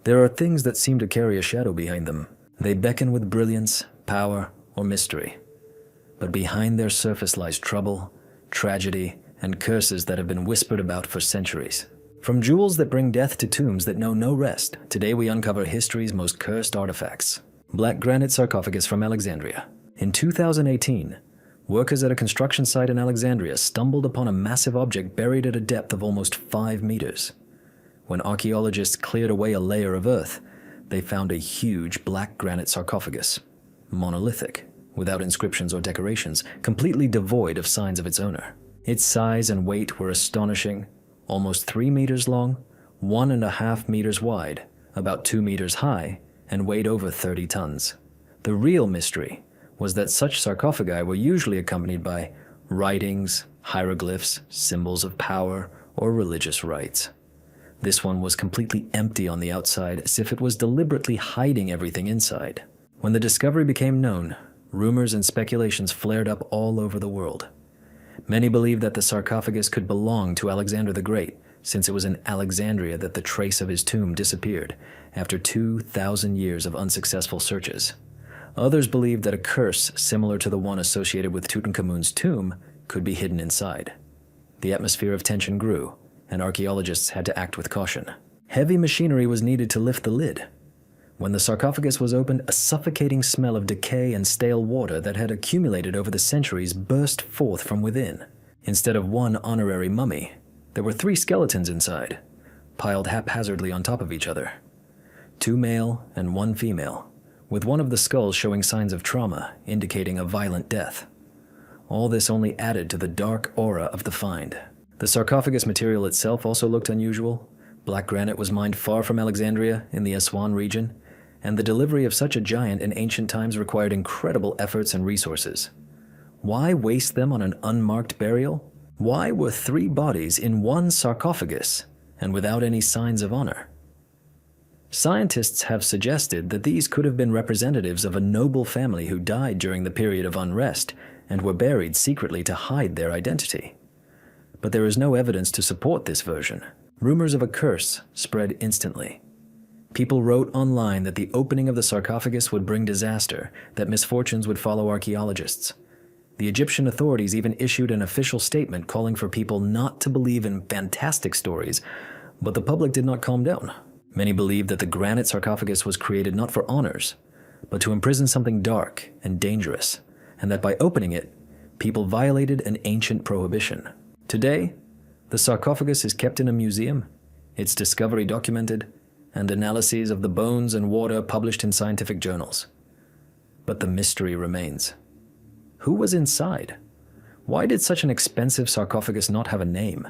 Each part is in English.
There are things that seem to carry a shadow behind them. They beckon with brilliance, power, or mystery. But behind their surface lies trouble, tragedy, and curses that have been whispered about for centuries. From jewels that bring death to tombs that know no rest, today we uncover history's most cursed artifacts. Black granite sarcophagus from Alexandria. In 2018, workers at a construction site in Alexandria stumbled upon a massive object buried at a depth of almost 5 meters. When archaeologists cleared away a layer of earth, they found a huge black granite sarcophagus, monolithic, without inscriptions or decorations, completely devoid of signs of its owner. Its size and weight were astonishing, almost 3 meters long, 1.5 meters wide, about 2 meters high, and weighed over 30 tons. The real mystery was that such sarcophagi were usually accompanied by writings, hieroglyphs, symbols of power, or religious rites. This one was completely empty on the outside, as if it was deliberately hiding everything inside. When the discovery became known, rumors and speculations flared up all over the world. Many believed that the sarcophagus could belong to Alexander the Great, since it was in Alexandria that the trace of his tomb disappeared after 2,000 years of unsuccessful searches. Others believed that a curse similar to the one associated with Tutankhamun's tomb could be hidden inside. The atmosphere of tension grew, and archaeologists had to act with caution. Heavy machinery was needed to lift the lid. When the sarcophagus was opened, a suffocating smell of decay and stale water that had accumulated over the centuries burst forth from within. Instead of one honorary mummy, there were 3 skeletons inside, piled haphazardly on top of each other. 2 male and 1 female, with one of the skulls showing signs of trauma, indicating a violent death. All this only added to the dark aura of the find. The sarcophagus material itself also looked unusual. Black granite was mined far from Alexandria in the Aswan region, and the delivery of such a giant in ancient times required incredible efforts and resources. Why waste them on an unmarked burial? Why were 3 bodies in one sarcophagus and without any signs of honor? Scientists have suggested that these could have been representatives of a noble family who died during the period of unrest and were buried secretly to hide their identity. But there is no evidence to support this version. Rumors of a curse spread instantly. People wrote online that the opening of the sarcophagus would bring disaster, that misfortunes would follow archaeologists. The Egyptian authorities even issued an official statement calling for people not to believe in fantastic stories, but the public did not calm down. Many believed that the granite sarcophagus was created not for honors, but to imprison something dark and dangerous, and that by opening it, people violated an ancient prohibition. Today, the sarcophagus is kept in a museum, its discovery documented, and analyses of the bones and water published in scientific journals. But the mystery remains. Who was inside? Why did such an expensive sarcophagus not have a name?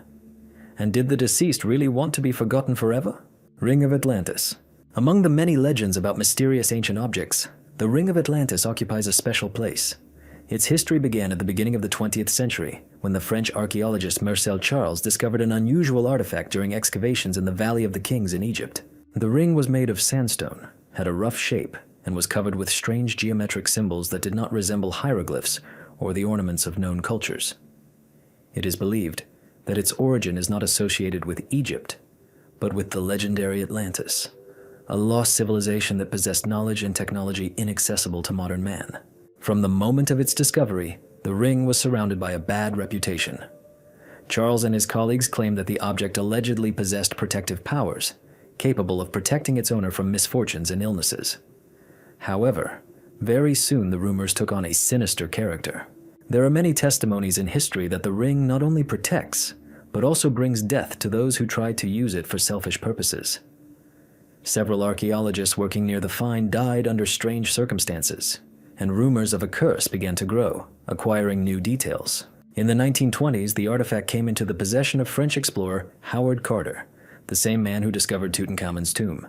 And did the deceased really want to be forgotten forever? Ring of Atlantis. Among the many legends about mysterious ancient objects, the Ring of Atlantis occupies a special place. Its history began at the beginning of the 20th century, when the French archaeologist Marcel Charles discovered an unusual artifact during excavations in the Valley of the Kings in Egypt. The ring was made of sandstone, had a rough shape, and was covered with strange geometric symbols that did not resemble hieroglyphs or the ornaments of known cultures. It is believed that its origin is not associated with Egypt, but with the legendary Atlantis, a lost civilization that possessed knowledge and technology inaccessible to modern man. From the moment of its discovery, the ring was surrounded by a bad reputation. Charles and his colleagues claimed that the object allegedly possessed protective powers, capable of protecting its owner from misfortunes and illnesses. However, very soon the rumors took on a sinister character. There are many testimonies in history that the ring not only protects, but also brings death to those who try to use it for selfish purposes. Several archaeologists working near the find died under strange circumstances, and rumors of a curse began to grow, acquiring new details. In the 1920s, the artifact came into the possession of French explorer Howard Carter, the same man who discovered Tutankhamun's tomb.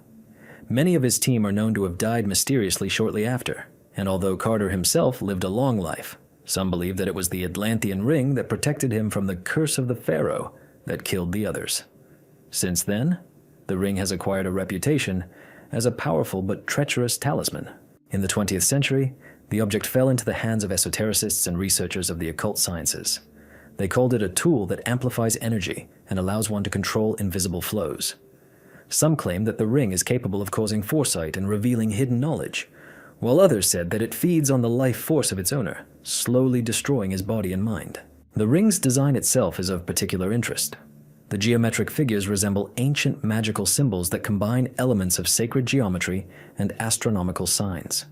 Many of his team are known to have died mysteriously shortly after, and although Carter himself lived a long life, some believe that it was the Atlantean ring that protected him from the curse of the pharaoh that killed the others. Since then, the ring has acquired a reputation as a powerful but treacherous talisman. In the 20th century, the object fell into the hands of esotericists and researchers of the occult sciences. They called it a tool that amplifies energy and allows one to control invisible flows. Some claim that the ring is capable of causing foresight and revealing hidden knowledge, while others said that it feeds on the life force of its owner, slowly destroying his body and mind. The ring's design itself is of particular interest. The geometric figures resemble ancient magical symbols that combine elements of sacred geometry and astronomical signs.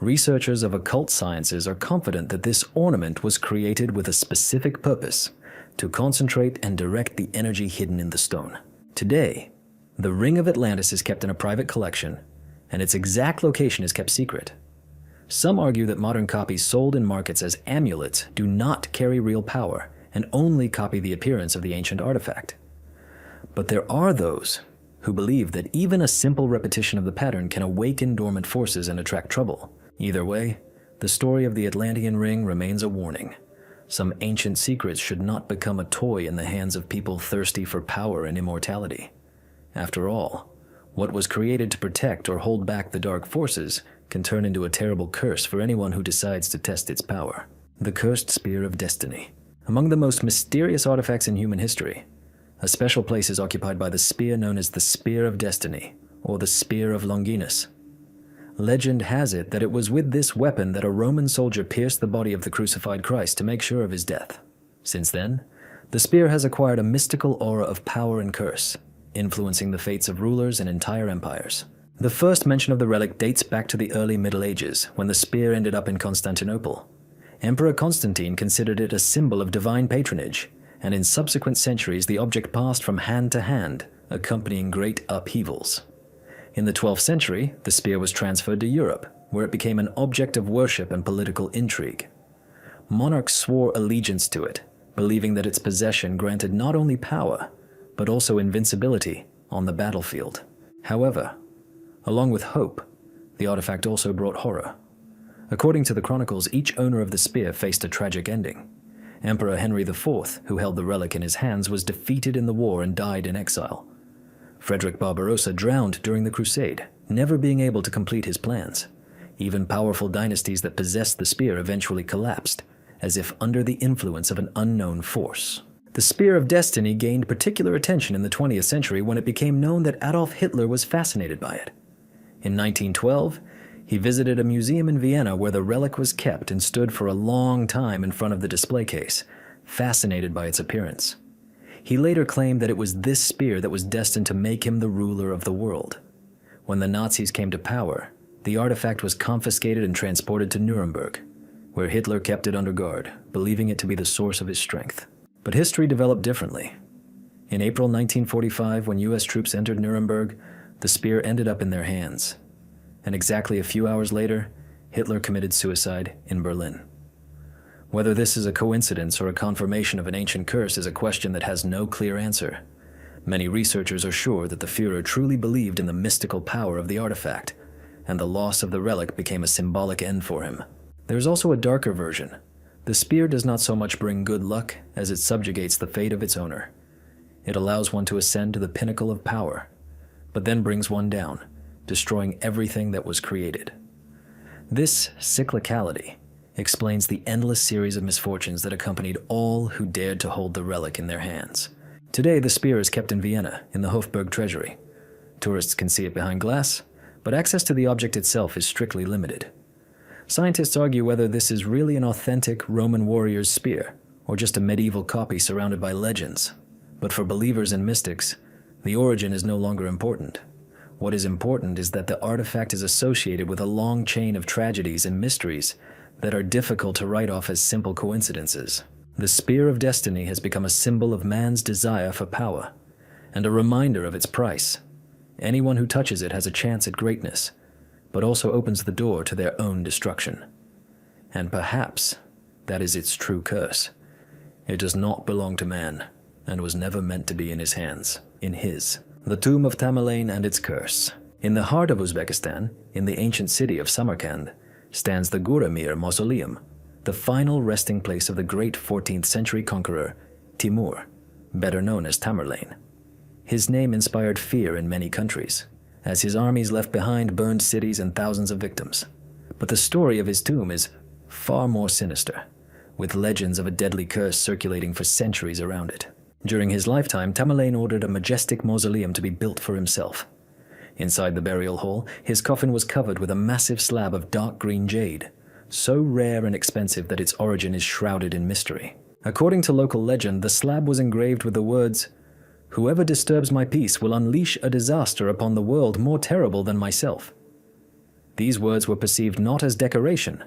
Researchers of occult sciences are confident that this ornament was created with a specific purpose: to concentrate and direct the energy hidden in the stone. Today, the Ring of Atlantis is kept in a private collection, and its exact location is kept secret. Some argue that modern copies sold in markets as amulets do not carry real power and only copy the appearance of the ancient artifact. But there are those who believe that even a simple repetition of the pattern can awaken dormant forces and attract trouble. Either way, the story of the Atlantean ring remains a warning. Some ancient secrets should not become a toy in the hands of people thirsty for power and immortality. After all, what was created to protect or hold back the dark forces can turn into a terrible curse for anyone who decides to test its power. The Cursed Spear of Destiny. Among the most mysterious artifacts in human history, a special place is occupied by the spear known as the Spear of Destiny, or the Spear of Longinus. Legend has it that it was with this weapon that a Roman soldier pierced the body of the crucified Christ to make sure of his death. Since then, the spear has acquired a mystical aura of power and curse, influencing the fates of rulers and entire empires. The first mention of the relic dates back to the early Middle Ages, when the spear ended up in Constantinople. Emperor Constantine considered it a symbol of divine patronage, and in subsequent centuries the object passed from hand to hand, accompanying great upheavals. In the 12th century, the spear was transferred to Europe, where it became an object of worship and political intrigue. Monarchs swore allegiance to it, believing that its possession granted not only power, but also invincibility on the battlefield. However, along with hope, the artifact also brought horror. According to the chronicles, each owner of the spear faced a tragic ending. Emperor Henry IV, who held the relic in his hands, was defeated in the war and died in exile. Frederick Barbarossa drowned during the Crusade, never being able to complete his plans. Even powerful dynasties that possessed the spear eventually collapsed, as if under the influence of an unknown force. The Spear of Destiny gained particular attention in the 20th century when it became known that Adolf Hitler was fascinated by it. In 1912, he visited a museum in Vienna where the relic was kept and stood for a long time in front of the display case, fascinated by its appearance. He later claimed that it was this spear that was destined to make him the ruler of the world. When the Nazis came to power, the artifact was confiscated and transported to Nuremberg, where Hitler kept it under guard, believing it to be the source of his strength. But history developed differently. In April 1945, when U.S. troops entered Nuremberg, the spear ended up in their hands. And exactly a few hours later, Hitler committed suicide in Berlin. Whether this is a coincidence or a confirmation of an ancient curse is a question that has no clear answer. Many researchers are sure that the Führer truly believed in the mystical power of the artifact, and the loss of the relic became a symbolic end for him. There is also a darker version. The spear does not so much bring good luck as it subjugates the fate of its owner. It allows one to ascend to the pinnacle of power, but then brings one down, destroying everything that was created. This cyclicality explains the endless series of misfortunes that accompanied all who dared to hold the relic in their hands. Today, the spear is kept in Vienna, in the Hofburg treasury. Tourists can see it behind glass, but access to the object itself is strictly limited. Scientists argue whether this is really an authentic Roman warrior's spear, or just a medieval copy surrounded by legends. But for believers and mystics, the origin is no longer important. What is important is that the artifact is associated with a long chain of tragedies and mysteries that are difficult to write off as simple coincidences. The Spear of Destiny has become a symbol of man's desire for power, and a reminder of its price. Anyone who touches it has a chance at greatness, but also opens the door to their own destruction. And perhaps that is its true curse. It does not belong to man, and was never meant to be in his hands, in his. The Tomb of Tamerlane and its curse. In the heart of Uzbekistan, in the ancient city of Samarkand, stands the Guramir Mausoleum, the final resting place of the great 14th century conqueror, Timur, better known as Tamerlane. His name inspired fear in many countries, as his armies left behind burned cities and thousands of victims. But the story of his tomb is far more sinister, with legends of a deadly curse circulating for centuries around it. During his lifetime, Tamerlane ordered a majestic mausoleum to be built for himself. Inside the burial hall, his coffin was covered with a massive slab of dark green jade, so rare and expensive that its origin is shrouded in mystery. According to local legend, the slab was engraved with the words, "Whoever disturbs my peace will unleash a disaster upon the world more terrible than myself." These words were perceived not as decoration,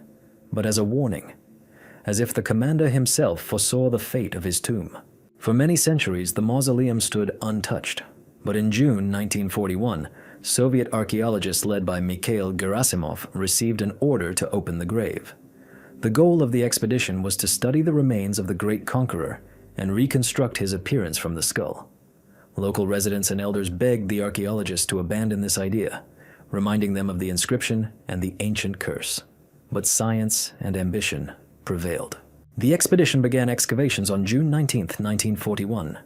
but as a warning, as if the commander himself foresaw the fate of his tomb. For many centuries, the mausoleum stood untouched, but in June 1941, Soviet archaeologists led by Mikhail Gerasimov received an order to open the grave. The goal of the expedition was to study the remains of the great conqueror and reconstruct his appearance from the skull. Local residents and elders begged the archaeologists to abandon this idea, reminding them of the inscription and the ancient curse. But science and ambition prevailed. The expedition began excavations on June 19, 1941.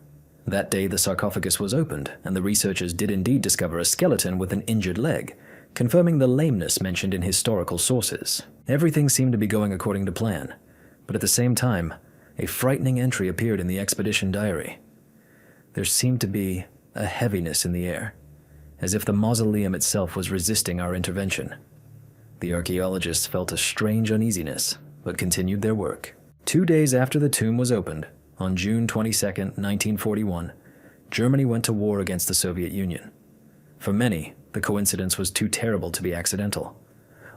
That day, the sarcophagus was opened, and the researchers did indeed discover a skeleton with an injured leg, confirming the lameness mentioned in historical sources. Everything seemed to be going according to plan, but at the same time, a frightening entry appeared in the expedition diary. There seemed to be a heaviness in the air, as if the mausoleum itself was resisting our intervention. The archaeologists felt a strange uneasiness, but continued their work. 2 days after the tomb was opened, on June 22, 1941, Germany went to war against the Soviet Union. For many, the coincidence was too terrible to be accidental.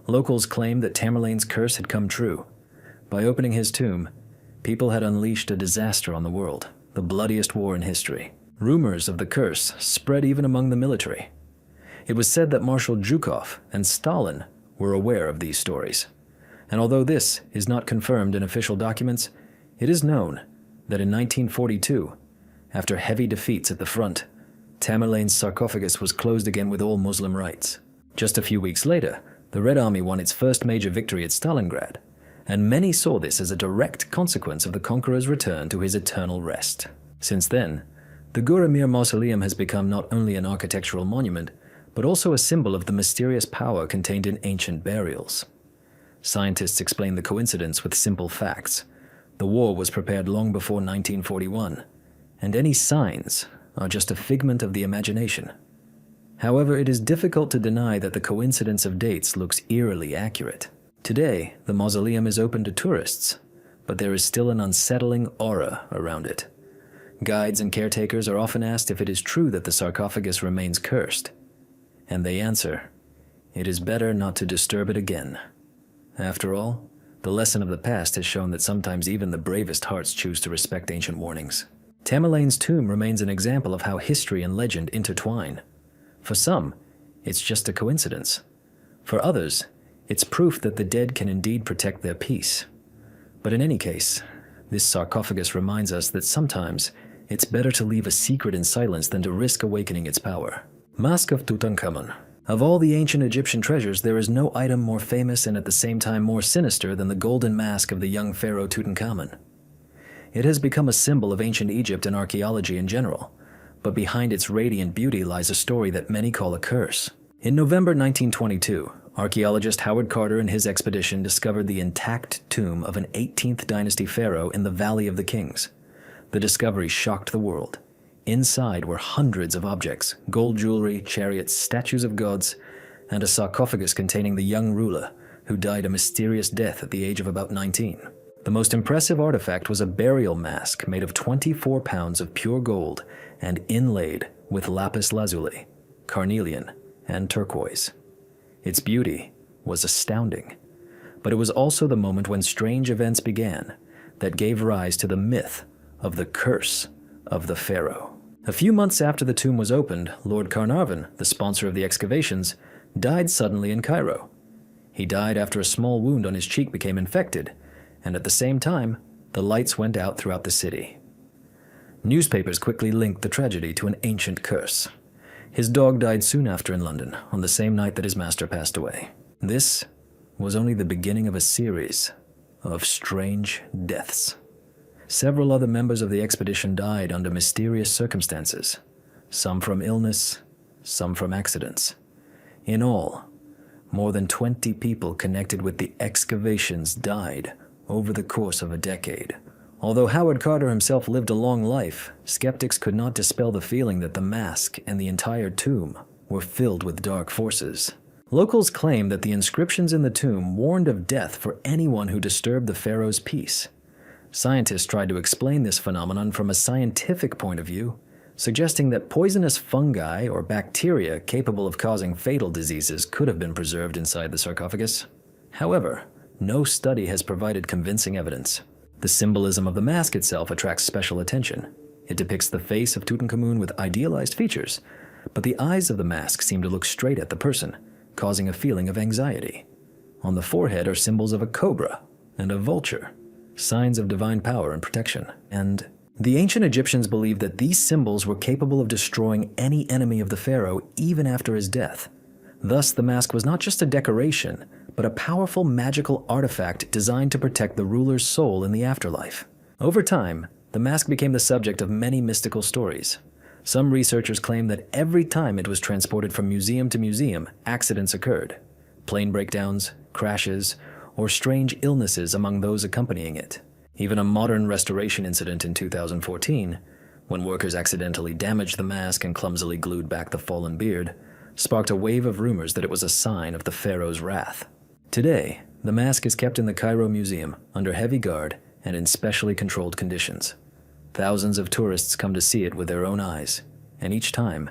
Locals claimed that Tamerlane's curse had come true. By opening his tomb, people had unleashed a disaster on the world, the bloodiest war in history. Rumors of the curse spread even among the military. It was said that Marshal Zhukov and Stalin were aware of these stories. And although this is not confirmed in official documents, it is known that in 1942, after heavy defeats at the front, Tamerlane's sarcophagus was closed again with all Muslim rites. Just a few weeks later, the Red Army won its first major victory at Stalingrad, and many saw this as a direct consequence of the conqueror's return to his eternal rest. Since then, the Gurumir Mausoleum has become not only an architectural monument, but also a symbol of the mysterious power contained in ancient burials. Scientists explain the coincidence with simple facts. The war was prepared long before 1941, and any signs are just a figment of the imagination. However, it is difficult to deny that the coincidence of dates looks eerily accurate. Today, the mausoleum is open to tourists, but there is still an unsettling aura around it. Guides and caretakers are often asked if it is true that the sarcophagus remains cursed, and they answer, "It is better not to disturb it again." After all, the lesson of the past has shown that sometimes even the bravest hearts choose to respect ancient warnings. Tamerlane's tomb remains an example of how history and legend intertwine. For some, it's just a coincidence. For others, it's proof that the dead can indeed protect their peace. But in any case, this sarcophagus reminds us that sometimes it's better to leave a secret in silence than to risk awakening its power. Mask of Tutankhamun. Of all the ancient Egyptian treasures, there is no item more famous and at the same time more sinister than the golden mask of the young pharaoh Tutankhamun. It has become a symbol of ancient Egypt and archaeology in general, but behind its radiant beauty lies a story that many call a curse. In November 1922, archaeologist Howard Carter and his expedition discovered the intact tomb of an 18th dynasty pharaoh in the Valley of the Kings. The discovery shocked the world. Inside were hundreds of objects, gold jewelry, chariots, statues of gods, and a sarcophagus containing the young ruler who died a mysterious death at the age of about 19. The most impressive artifact was a burial mask made of 24 pounds of pure gold and inlaid with lapis lazuli, carnelian, and turquoise. Its beauty was astounding, but it was also the moment when strange events began that gave rise to the myth of the curse of the pharaoh. A few months after the tomb was opened, Lord Carnarvon, the sponsor of the excavations, died suddenly in Cairo. He died after a small wound on his cheek became infected, and at the same time, the lights went out throughout the city. Newspapers quickly linked the tragedy to an ancient curse. His dog died soon after in London, on the same night that his master passed away. This was only the beginning of a series of strange deaths. Several other members of the expedition died under mysterious circumstances, some from illness, some from accidents. In all, more than 20 people connected with the excavations died over the course of a decade, Although Howard Carter himself lived a long life, skeptics could not dispel the feeling that the mask and the entire tomb were filled with dark forces. Locals claim that the inscriptions in the tomb warned of death for anyone who disturbed the pharaoh's peace. Scientists tried to explain this phenomenon from a scientific point of view, suggesting that poisonous fungi or bacteria capable of causing fatal diseases could have been preserved inside the sarcophagus. However, no study has provided convincing evidence. The symbolism of the mask itself attracts special attention. It depicts the face of Tutankhamun with idealized features, but the eyes of the mask seem to look straight at the person, causing a feeling of anxiety. On the forehead are symbols of a cobra and a vulture, signs of divine power and protection. And the ancient Egyptians believed that these symbols were capable of destroying any enemy of the pharaoh even after his death. Thus, the mask was not just a decoration, but a powerful magical artifact designed to protect the ruler's soul in the afterlife. Over time, the mask became the subject of many mystical stories. Some researchers claim that every time it was transported from museum to museum, accidents occurred. Plane breakdowns, crashes, or strange illnesses among those accompanying it. Even a modern restoration incident in 2014, when workers accidentally damaged the mask and clumsily glued back the fallen beard, sparked a wave of rumors that it was a sign of the pharaoh's wrath. Today, the mask is kept in the Cairo Museum under heavy guard and in specially controlled conditions. Thousands of tourists come to see it with their own eyes, and each time,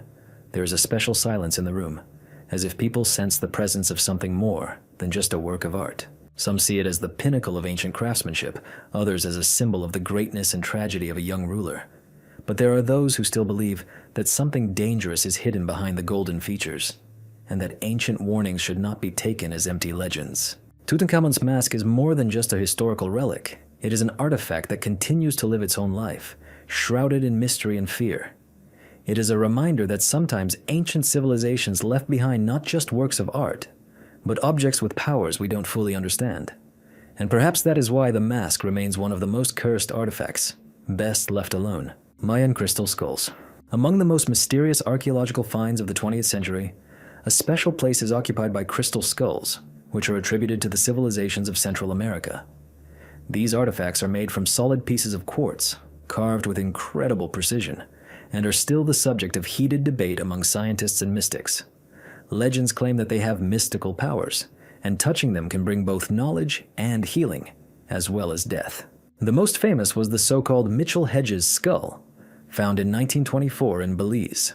there is a special silence in the room, as if people sense the presence of something more than just a work of art. Some see it as the pinnacle of ancient craftsmanship, others as a symbol of the greatness and tragedy of a young ruler. But there are those who still believe that something dangerous is hidden behind the golden features, and that ancient warnings should not be taken as empty legends. Tutankhamun's mask is more than just a historical relic. It is an artifact that continues to live its own life, shrouded in mystery and fear. It is a reminder that sometimes ancient civilizations left behind not just works of art, but objects with powers we don't fully understand. And perhaps that is why the mask remains one of the most cursed artifacts, best left alone. Mayan crystal skulls. Among the most mysterious archaeological finds of the 20th century, a special place is occupied by crystal skulls, which are attributed to the civilizations of Central America. These artifacts are made from solid pieces of quartz, carved with incredible precision, and are still the subject of heated debate among scientists and mystics. Legends claim that they have mystical powers, and touching them can bring both knowledge and healing, as well as death. The most famous was the so-called Mitchell-Hedges skull, found in 1924 in Belize.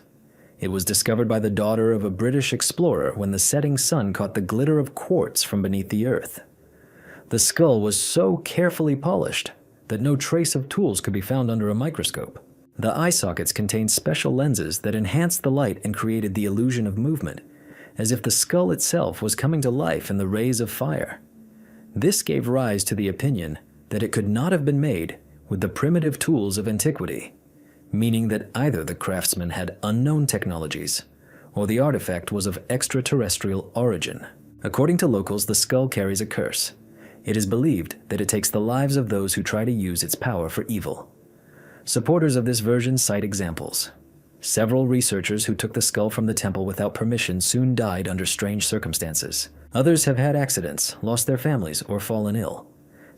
It was discovered by the daughter of a British explorer when the setting sun caught the glitter of quartz from beneath the earth. The skull was so carefully polished that no trace of tools could be found under a microscope. The eye sockets contained special lenses that enhanced the light and created the illusion of movement, as if the skull itself was coming to life in the rays of fire. This gave rise to the opinion that it could not have been made with the primitive tools of antiquity, meaning that either the craftsman had unknown technologies, or the artifact was of extraterrestrial origin. According to locals, the skull carries a curse. It is believed that it takes the lives of those who try to use its power for evil. Supporters of this version cite examples. Several researchers who took the skull from the temple without permission soon died under strange circumstances. Others have had accidents, lost their families, or fallen ill.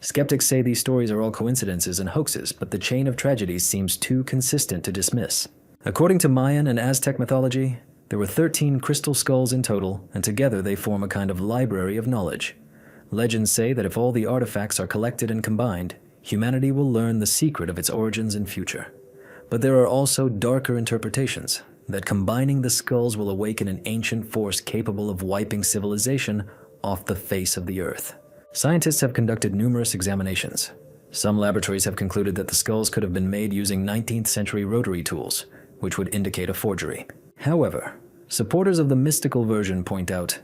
Skeptics say these stories are all coincidences and hoaxes, but the chain of tragedies seems too consistent to dismiss. According to Mayan and Aztec mythology, there were 13 crystal skulls in total, and together they form a kind of library of knowledge. Legends say that if all the artifacts are collected and combined, humanity will learn the secret of its origins and future. But there are also darker interpretations, that combining the skulls will awaken an ancient force capable of wiping civilization off the face of the earth. Scientists have conducted numerous examinations. Some laboratories have concluded that the skulls could have been made using 19th century rotary tools, which would indicate a forgery. However, supporters of the mystical version point out,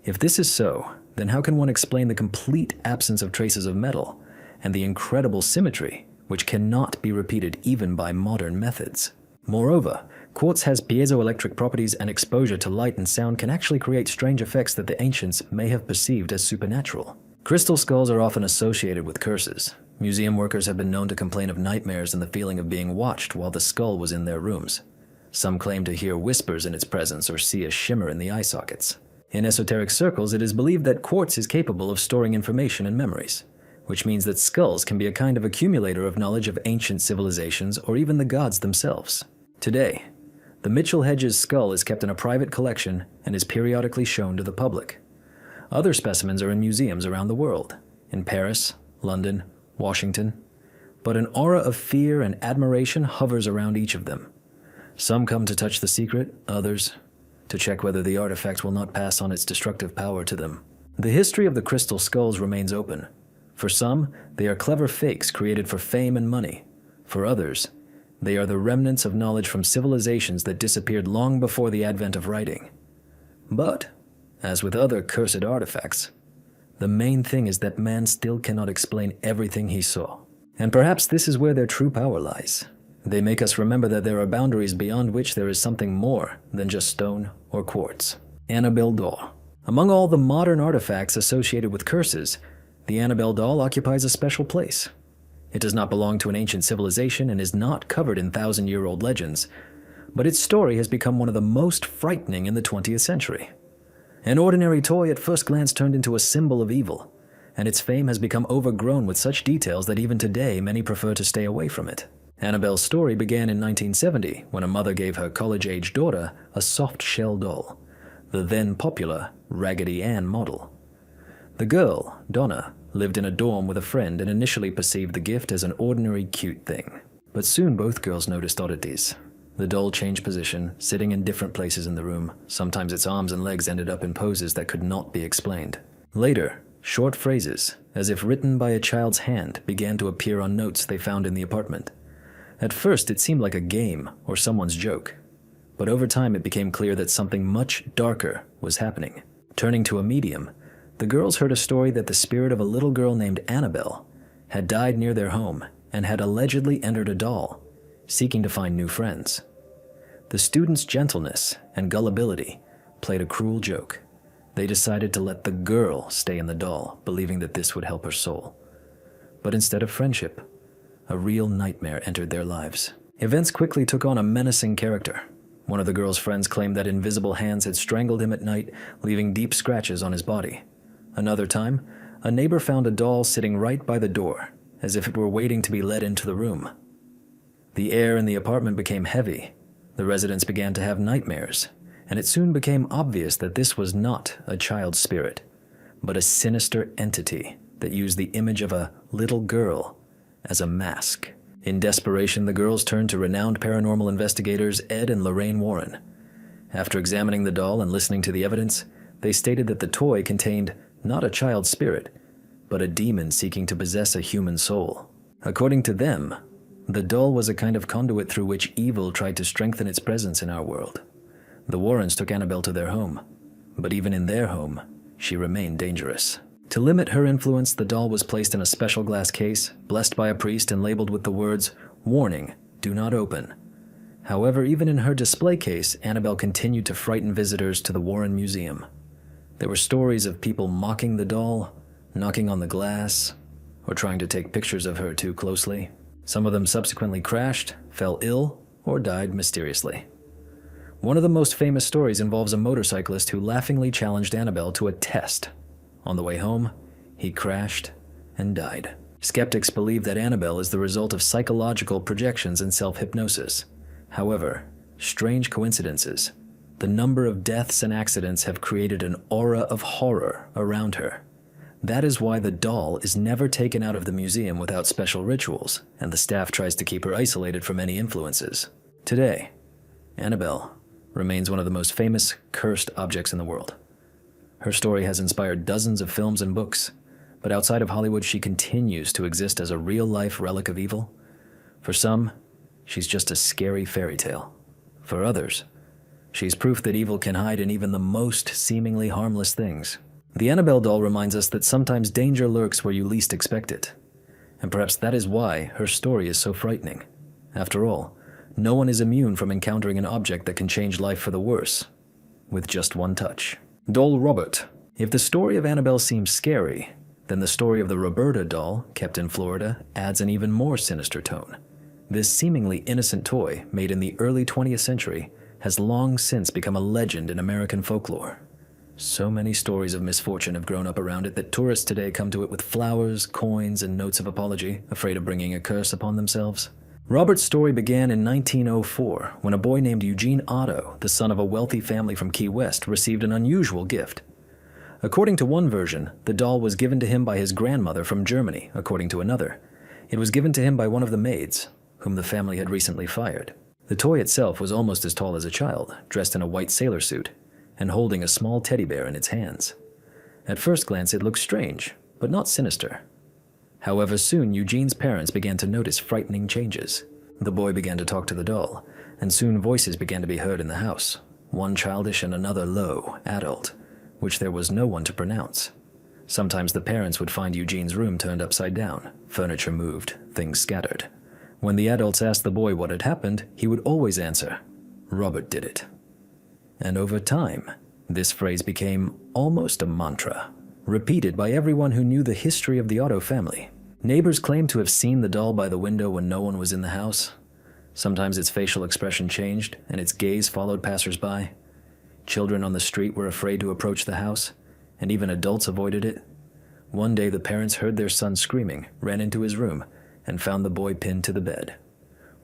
if this is so, then how can one explain the complete absence of traces of metal and the incredible symmetry, which cannot be repeated even by modern methods? Moreover, quartz has piezoelectric properties, and exposure to light and sound can actually create strange effects that the ancients may have perceived as supernatural. Crystal skulls are often associated with curses. Museum workers have been known to complain of nightmares and the feeling of being watched while the skull was in their rooms. Some claim to hear whispers in its presence or see a shimmer in the eye sockets. In esoteric circles, it is believed that quartz is capable of storing information and memories, which means that skulls can be a kind of accumulator of knowledge of ancient civilizations or even the gods themselves. Today, the Mitchell Hedges skull is kept in a private collection and is periodically shown to the public. Other specimens are in museums around the world, in Paris, London, Washington, but an aura of fear and admiration hovers around each of them. Some come to touch the secret, others to check whether the artifact will not pass on its destructive power to them. The history of the crystal skulls remains open. For some, they are clever fakes created for fame and money. For others, they are the remnants of knowledge from civilizations that disappeared long before the advent of writing. But, as with other cursed artifacts, the main thing is that man still cannot explain everything he saw. And perhaps this is where their true power lies. They make us remember that there are boundaries beyond which there is something more than just stone or quartz. Annabelle doll. Among all the modern artifacts associated with curses, the Annabelle doll occupies a special place. It does not belong to an ancient civilization and is not covered in thousand-year-old legends, but its story has become one of the most frightening in the 20th century. An ordinary toy at first glance turned into a symbol of evil, and its fame has become overgrown with such details that even today many prefer to stay away from it. Annabelle's story began in 1970 when a mother gave her college-age daughter a soft-shell doll, the then popular Raggedy Ann model. The girl, Donna, lived in a dorm with a friend and initially perceived the gift as an ordinary cute thing. But soon both girls noticed oddities. The doll changed position, sitting in different places in the room. Sometimes its arms and legs ended up in poses that could not be explained. Later, short phrases, as if written by a child's hand, began to appear on notes they found in the apartment. At first, it seemed like a game or someone's joke, but over time it became clear that something much darker was happening. Turning to a medium, the girls heard a story that the spirit of a little girl named Annabelle had died near their home and had allegedly entered a doll, seeking to find new friends. The students' gentleness and gullibility played a cruel joke. They decided to let the girl stay in the doll, believing that this would help her soul. But instead of friendship, a real nightmare entered their lives. Events quickly took on a menacing character. One of the girl's friends claimed that invisible hands had strangled him at night, leaving deep scratches on his body. Another time, a neighbor found a doll sitting right by the door, as if it were waiting to be let into the room. The air in the apartment became heavy. The residents began to have nightmares, and it soon became obvious that this was not a child's spirit, but a sinister entity that used the image of a little girl as a mask. In desperation, the girls turned to renowned paranormal investigators Ed and Lorraine Warren. After examining the doll and listening to the evidence, they stated that the toy contained not a child's spirit, but a demon seeking to possess a human soul. According to them, the doll was a kind of conduit through which evil tried to strengthen its presence in our world. The Warrens took Annabelle to their home, but even in their home, she remained dangerous. To limit her influence, the doll was placed in a special glass case, blessed by a priest and labeled with the words, "Warning, do not open." However, even in her display case, Annabelle continued to frighten visitors to the Warren Museum. There were stories of people mocking the doll, knocking on the glass, or trying to take pictures of her too closely. Some of them subsequently crashed, fell ill, or died mysteriously. One of the most famous stories involves a motorcyclist who laughingly challenged Annabelle to a test. On the way home, he crashed and died. Skeptics believe that Annabelle is the result of psychological projections and self-hypnosis. However, strange coincidences. The number of deaths and accidents have created an aura of horror around her. That is why the doll is never taken out of the museum without special rituals, and the staff tries to keep her isolated from any influences. Today, Annabelle remains one of the most famous cursed objects in the world. Her story has inspired dozens of films and books, but outside of Hollywood, she continues to exist as a real-life relic of evil. For some, she's just a scary fairy tale. For others, she's proof that evil can hide in even the most seemingly harmless things. The Annabelle doll reminds us that sometimes danger lurks where you least expect it, and perhaps that is why her story is so frightening. After all, no one is immune from encountering an object that can change life for the worse, with just one touch. Doll Robert. If the story of Annabelle seems scary, then the story of the Roberta doll, kept in Florida, adds an even more sinister tone. This seemingly innocent toy, made in the early 20th century, has long since become a legend in American folklore. So many stories of misfortune have grown up around it that tourists today come to it with flowers, coins, and notes of apology, afraid of bringing a curse upon themselves. Robert's story began in 1904 when a boy named Eugene Otto, the son of a wealthy family from Key West, received an unusual gift. According to one version, the doll was given to him by his grandmother from Germany. According to another, it was given to him by one of the maids, whom the family had recently fired. The toy itself was almost as tall as a child, dressed in a white sailor suit, and holding a small teddy bear in its hands. At first glance, it looked strange, but not sinister. However, soon Eugene's parents began to notice frightening changes. The boy began to talk to the doll, and soon voices began to be heard in the house, one childish and another low, adult, which there was no one to pronounce. Sometimes the parents would find Eugene's room turned upside down, furniture moved, things scattered. When the adults asked the boy what had happened, he would always answer, "Robert did it." And over time, this phrase became almost a mantra, repeated by everyone who knew the history of the Otto family. Neighbors claimed to have seen the doll by the window when no one was in the house. Sometimes its facial expression changed, and its gaze followed passers-by. Children on the street were afraid to approach the house, and even adults avoided it. One day the parents heard their son screaming, ran into his room, and found the boy pinned to the bed.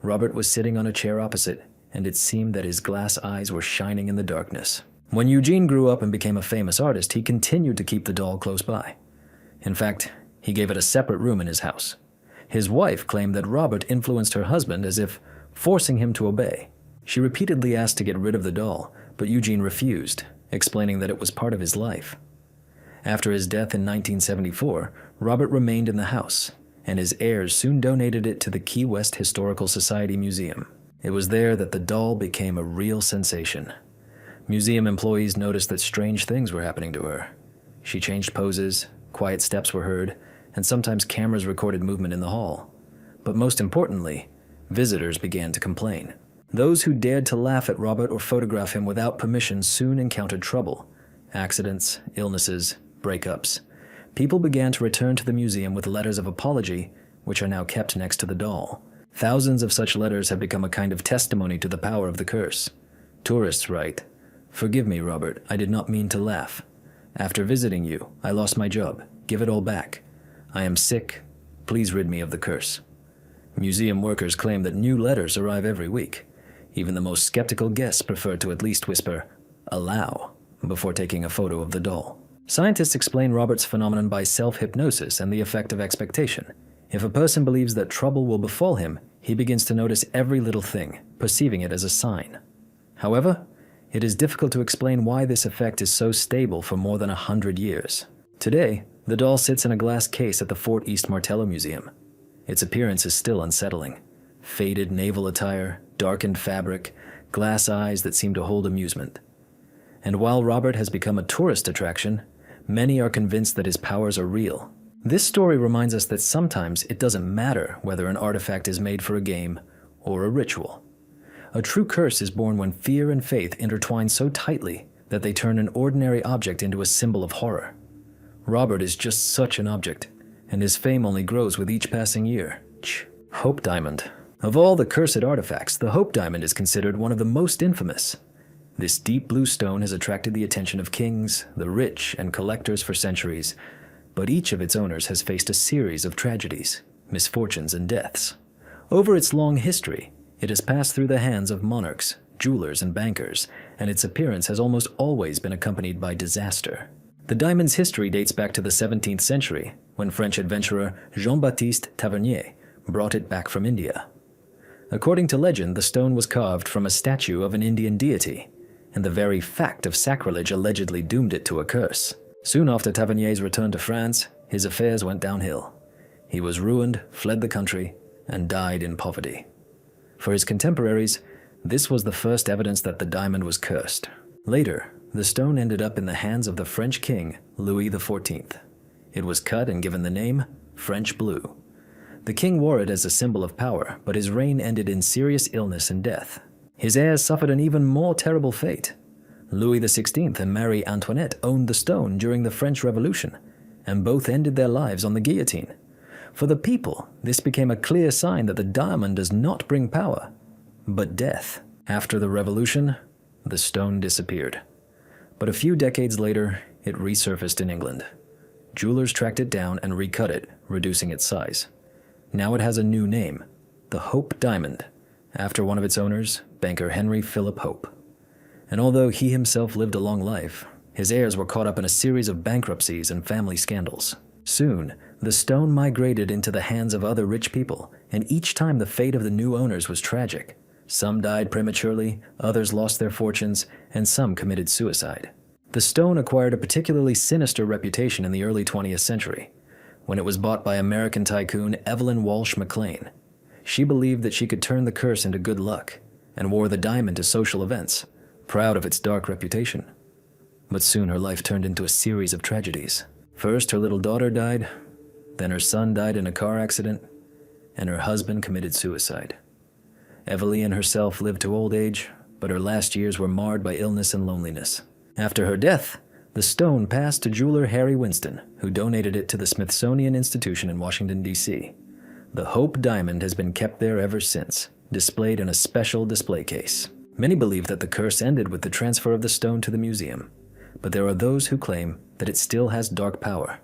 Robert was sitting on a chair opposite, and it seemed that his glass eyes were shining in the darkness. When Eugene grew up and became a famous artist, he continued to keep the doll close by. In fact, he gave it a separate room in his house. His wife claimed that Robert influenced her husband as if forcing him to obey. She repeatedly asked to get rid of the doll, but Eugene refused, explaining that it was part of his life. After his death in 1974, Robert remained in the house, and his heirs soon donated it to the Key West Historical Society Museum. It was there that the doll became a real sensation. Museum employees noticed that strange things were happening to her. She changed poses, quiet steps were heard, and sometimes cameras recorded movement in the hall. But most importantly, visitors began to complain. Those who dared to laugh at Robert or photograph him without permission soon encountered trouble. Accidents, illnesses, breakups. People began to return to the museum with letters of apology, which are now kept next to the doll. Thousands of such letters have become a kind of testimony to the power of the curse. Tourists write, "Forgive me, Robert, I did not mean to laugh. After visiting you, I lost my job. Give it all back. I am sick. Please rid me of the curse." Museum workers claim that new letters arrive every week. Even the most skeptical guests prefer to at least whisper, "Allow," before taking a photo of the doll. Scientists explain Robert's phenomenon by self-hypnosis and the effect of expectation. If a person believes that trouble will befall him, he begins to notice every little thing, perceiving it as a sign. However, it is difficult to explain why this effect is so stable for more than 100 years. Today, the doll sits in a glass case at the Fort East Martello Museum. Its appearance is still unsettling. Faded naval attire, darkened fabric, glass eyes that seem to hold amusement. And while Robert has become a tourist attraction, many are convinced that his powers are real. This story reminds us that sometimes it doesn't matter whether an artifact is made for a game or a ritual. A true curse is born when fear and faith intertwine so tightly that they turn an ordinary object into a symbol of horror. Robert is just such an object, and his fame only grows with each passing year. Hope Diamond. Of all the cursed artifacts, the Hope Diamond is considered one of the most infamous. This deep blue stone has attracted the attention of kings, the rich, and collectors for centuries, but each of its owners has faced a series of tragedies, misfortunes, and deaths. Over its long history, it has passed through the hands of monarchs, jewelers, and bankers, and its appearance has almost always been accompanied by disaster. The diamond's history dates back to the 17th century, when French adventurer Jean-Baptiste Tavernier brought it back from India. According to legend, the stone was carved from a statue of an Indian deity, and the very fact of sacrilege allegedly doomed it to a curse. Soon after Tavernier's return to France, his affairs went downhill. He was ruined, fled the country, and died in poverty. For his contemporaries, this was the first evidence that the diamond was cursed. Later, the stone ended up in the hands of the French king, Louis XIV. It was cut and given the name French Blue. The king wore it as a symbol of power, but his reign ended in serious illness and death. His heirs suffered an even more terrible fate. Louis XVI and Marie Antoinette owned the stone during the French Revolution, and both ended their lives on the guillotine. For the people, this became a clear sign that the diamond does not bring power, but death. After the revolution, the stone disappeared. But a few decades later, it resurfaced in England. Jewelers tracked it down and recut it, reducing its size. Now it has a new name, the Hope Diamond, after one of its owners, banker Henry Philip Hope. And although he himself lived a long life, his heirs were caught up in a series of bankruptcies and family scandals. Soon, the stone migrated into the hands of other rich people, and each time the fate of the new owners was tragic. Some died prematurely, others lost their fortunes, and some committed suicide. The stone acquired a particularly sinister reputation in the early 20th century, when it was bought by American tycoon Evelyn Walsh McLean. She believed that she could turn the curse into good luck, and wore the diamond to social events, proud of its dark reputation. But soon her life turned into a series of tragedies. First, her little daughter died, then her son died in a car accident, and her husband committed suicide. Evelyn herself lived to old age, but her last years were marred by illness and loneliness. After her death, the stone passed to jeweler Harry Winston, who donated it to the Smithsonian Institution in Washington, D.C. The Hope Diamond has been kept there ever since, displayed in a special display case. Many believe that the curse ended with the transfer of the stone to the museum, but there are those who claim that it still has dark power.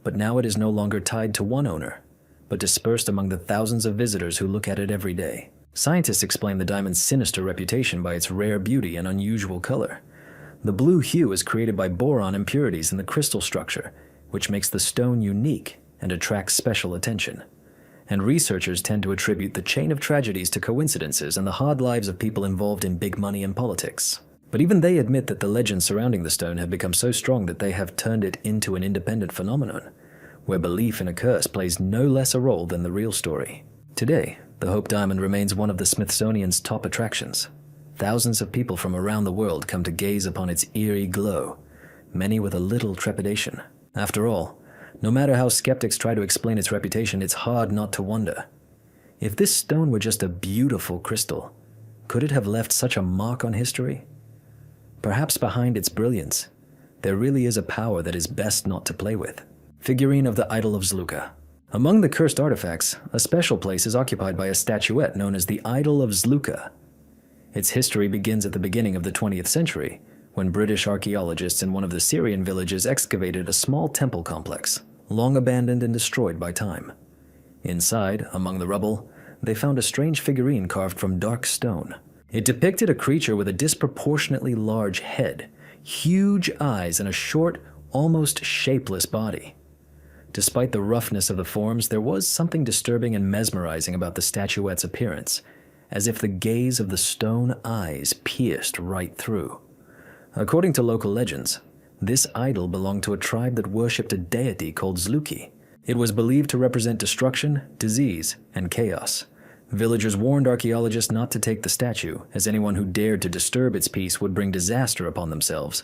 But now it is no longer tied to one owner, but dispersed among the thousands of visitors who look at it every day. Scientists explain the diamond's sinister reputation by its rare beauty and unusual color. The blue hue is created by boron impurities in the crystal structure, which makes the stone unique and attracts special attention. And researchers tend to attribute the chain of tragedies to coincidences and the hard lives of people involved in big money and politics. But even they admit that the legends surrounding the stone have become so strong that they have turned it into an independent phenomenon, where belief in a curse plays no less a role than the real story. Today, the Hope Diamond remains one of the Smithsonian's top attractions. Thousands of people from around the world come to gaze upon its eerie glow, many with a little trepidation. After all, no matter how skeptics try to explain its reputation, it's hard not to wonder. If this stone were just a beautiful crystal, could it have left such a mark on history? Perhaps behind its brilliance, there really is a power that is best not to play with. Figurine of the Idol of Zluka. Among the cursed artifacts, a special place is occupied by a statuette known as the Idol of Zluka. Its history begins at the beginning of the 20th century, when British archaeologists in one of the Syrian villages excavated a small temple complex, long abandoned and destroyed by time. Inside, among the rubble, they found a strange figurine carved from dark stone. It depicted a creature with a disproportionately large head, huge eyes, and a short, almost shapeless body. Despite the roughness of the forms, there was something disturbing and mesmerizing about the statuette's appearance, as if the gaze of the stone eyes pierced right through. According to local legends, this idol belonged to a tribe that worshipped a deity called Zluki. It was believed to represent destruction, disease, and chaos. Villagers warned archaeologists not to take the statue, as anyone who dared to disturb its peace would bring disaster upon themselves.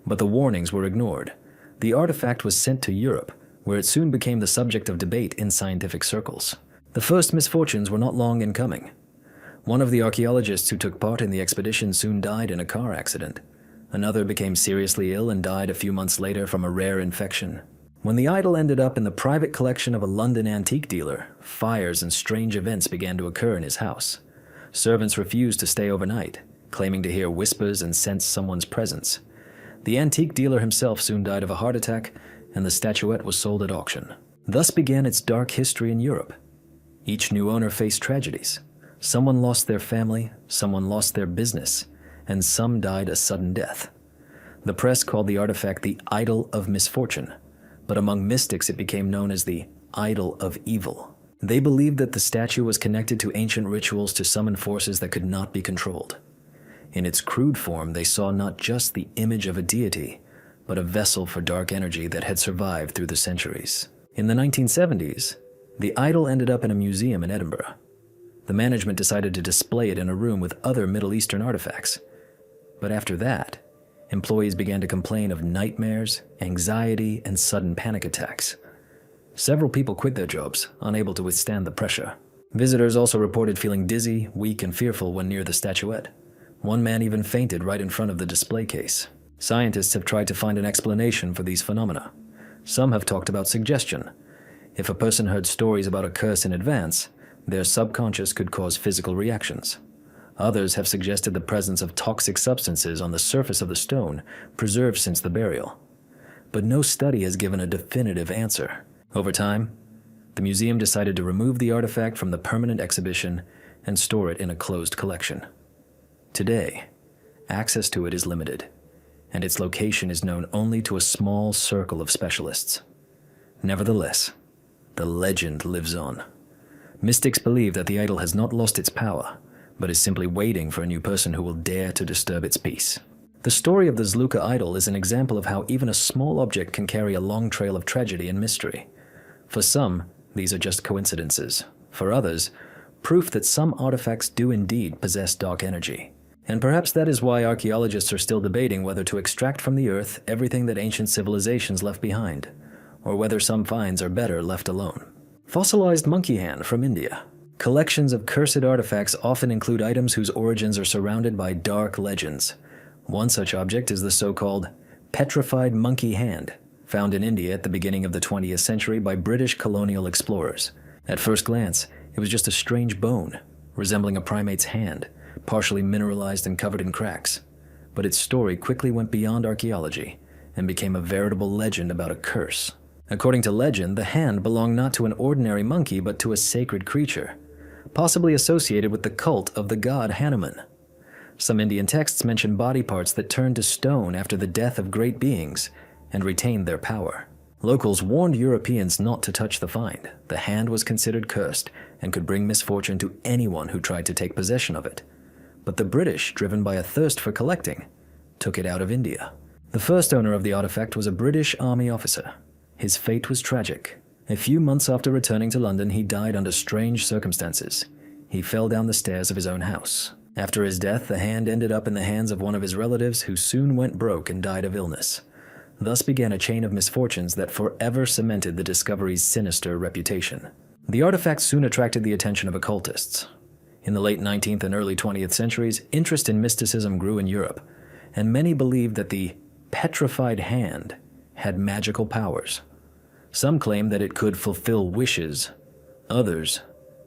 But the warnings were ignored. The artifact was sent to Europe, where it soon became the subject of debate in scientific circles. The first misfortunes were not long in coming. One of the archaeologists who took part in the expedition soon died in a car accident. Another became seriously ill and died a few months later from a rare infection. When the idol ended up in the private collection of a London antique dealer, fires and strange events began to occur in his house. Servants refused to stay overnight, claiming to hear whispers and sense someone's presence. The antique dealer himself soon died of a heart attack, and the statuette was sold at auction. Thus began its dark history in Europe. Each new owner faced tragedies. Someone lost their family, someone lost their business, and some died a sudden death. The press called the artifact the Idol of Misfortune, but among mystics it became known as the Idol of Evil. They believed that the statue was connected to ancient rituals to summon forces that could not be controlled. In its crude form, they saw not just the image of a deity, but a vessel for dark energy that had survived through the centuries. In the 1970s, the idol ended up in a museum in Edinburgh. The management decided to display it in a room with other Middle Eastern artifacts. But after that, employees began to complain of nightmares, anxiety, and sudden panic attacks. Several people quit their jobs, unable to withstand the pressure. Visitors also reported feeling dizzy, weak, and fearful when near the statuette. One man even fainted right in front of the display case. Scientists have tried to find an explanation for these phenomena. Some have talked about suggestion. If a person heard stories about a curse in advance, their subconscious could cause physical reactions. Others have suggested the presence of toxic substances on the surface of the stone, preserved since the burial. But no study has given a definitive answer. Over time, the museum decided to remove the artifact from the permanent exhibition and store it in a closed collection. Today, access to it is limited, and its location is known only to a small circle of specialists. Nevertheless, the legend lives on. Mystics believe that the idol has not lost its power, but is simply waiting for a new person who will dare to disturb its peace. The story of the Zluka idol is an example of how even a small object can carry a long trail of tragedy and mystery. For some, these are just coincidences. For others, proof that some artifacts do indeed possess dark energy. And perhaps that is why archaeologists are still debating whether to extract from the earth everything that ancient civilizations left behind, or whether some finds are better left alone. Fossilized monkey hand from India. Collections of cursed artifacts often include items whose origins are surrounded by dark legends. One such object is the so-called petrified monkey hand, found in India at the beginning of the 20th century by British colonial explorers. At first glance, it was just a strange bone, resembling a primate's hand, partially mineralized and covered in cracks. But its story quickly went beyond archaeology and became a veritable legend about a curse. According to legend, the hand belonged not to an ordinary monkey but to a sacred creature, possibly associated with the cult of the god Hanuman. Some Indian texts mention body parts that turned to stone after the death of great beings and retained their power. Locals warned Europeans not to touch the find. The hand was considered cursed and could bring misfortune to anyone who tried to take possession of it. But the British, driven by a thirst for collecting, took it out of India. The first owner of the artifact was a British army officer. His fate was tragic. A few months after returning to London, he died under strange circumstances. He fell down the stairs of his own house. After his death, the hand ended up in the hands of one of his relatives who soon went broke and died of illness. Thus began a chain of misfortunes that forever cemented the discovery's sinister reputation. The artifact soon attracted the attention of occultists. In the late 19th and early 20th centuries, interest in mysticism grew in Europe, and many believed that the petrified hand had magical powers. Some claimed that it could fulfill wishes, others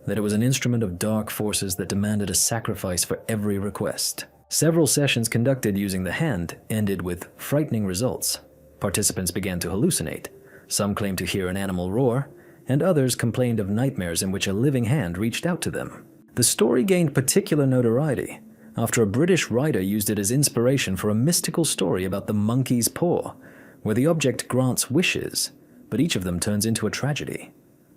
that it was an instrument of dark forces that demanded a sacrifice for every request. Several sessions conducted using the hand ended with frightening results. Participants began to hallucinate. Some claimed to hear an animal roar, and others complained of nightmares in which a living hand reached out to them. The story gained particular notoriety after a British writer used it as inspiration for a mystical story about the monkey's paw, where the object grants wishes, but each of them turns into a tragedy.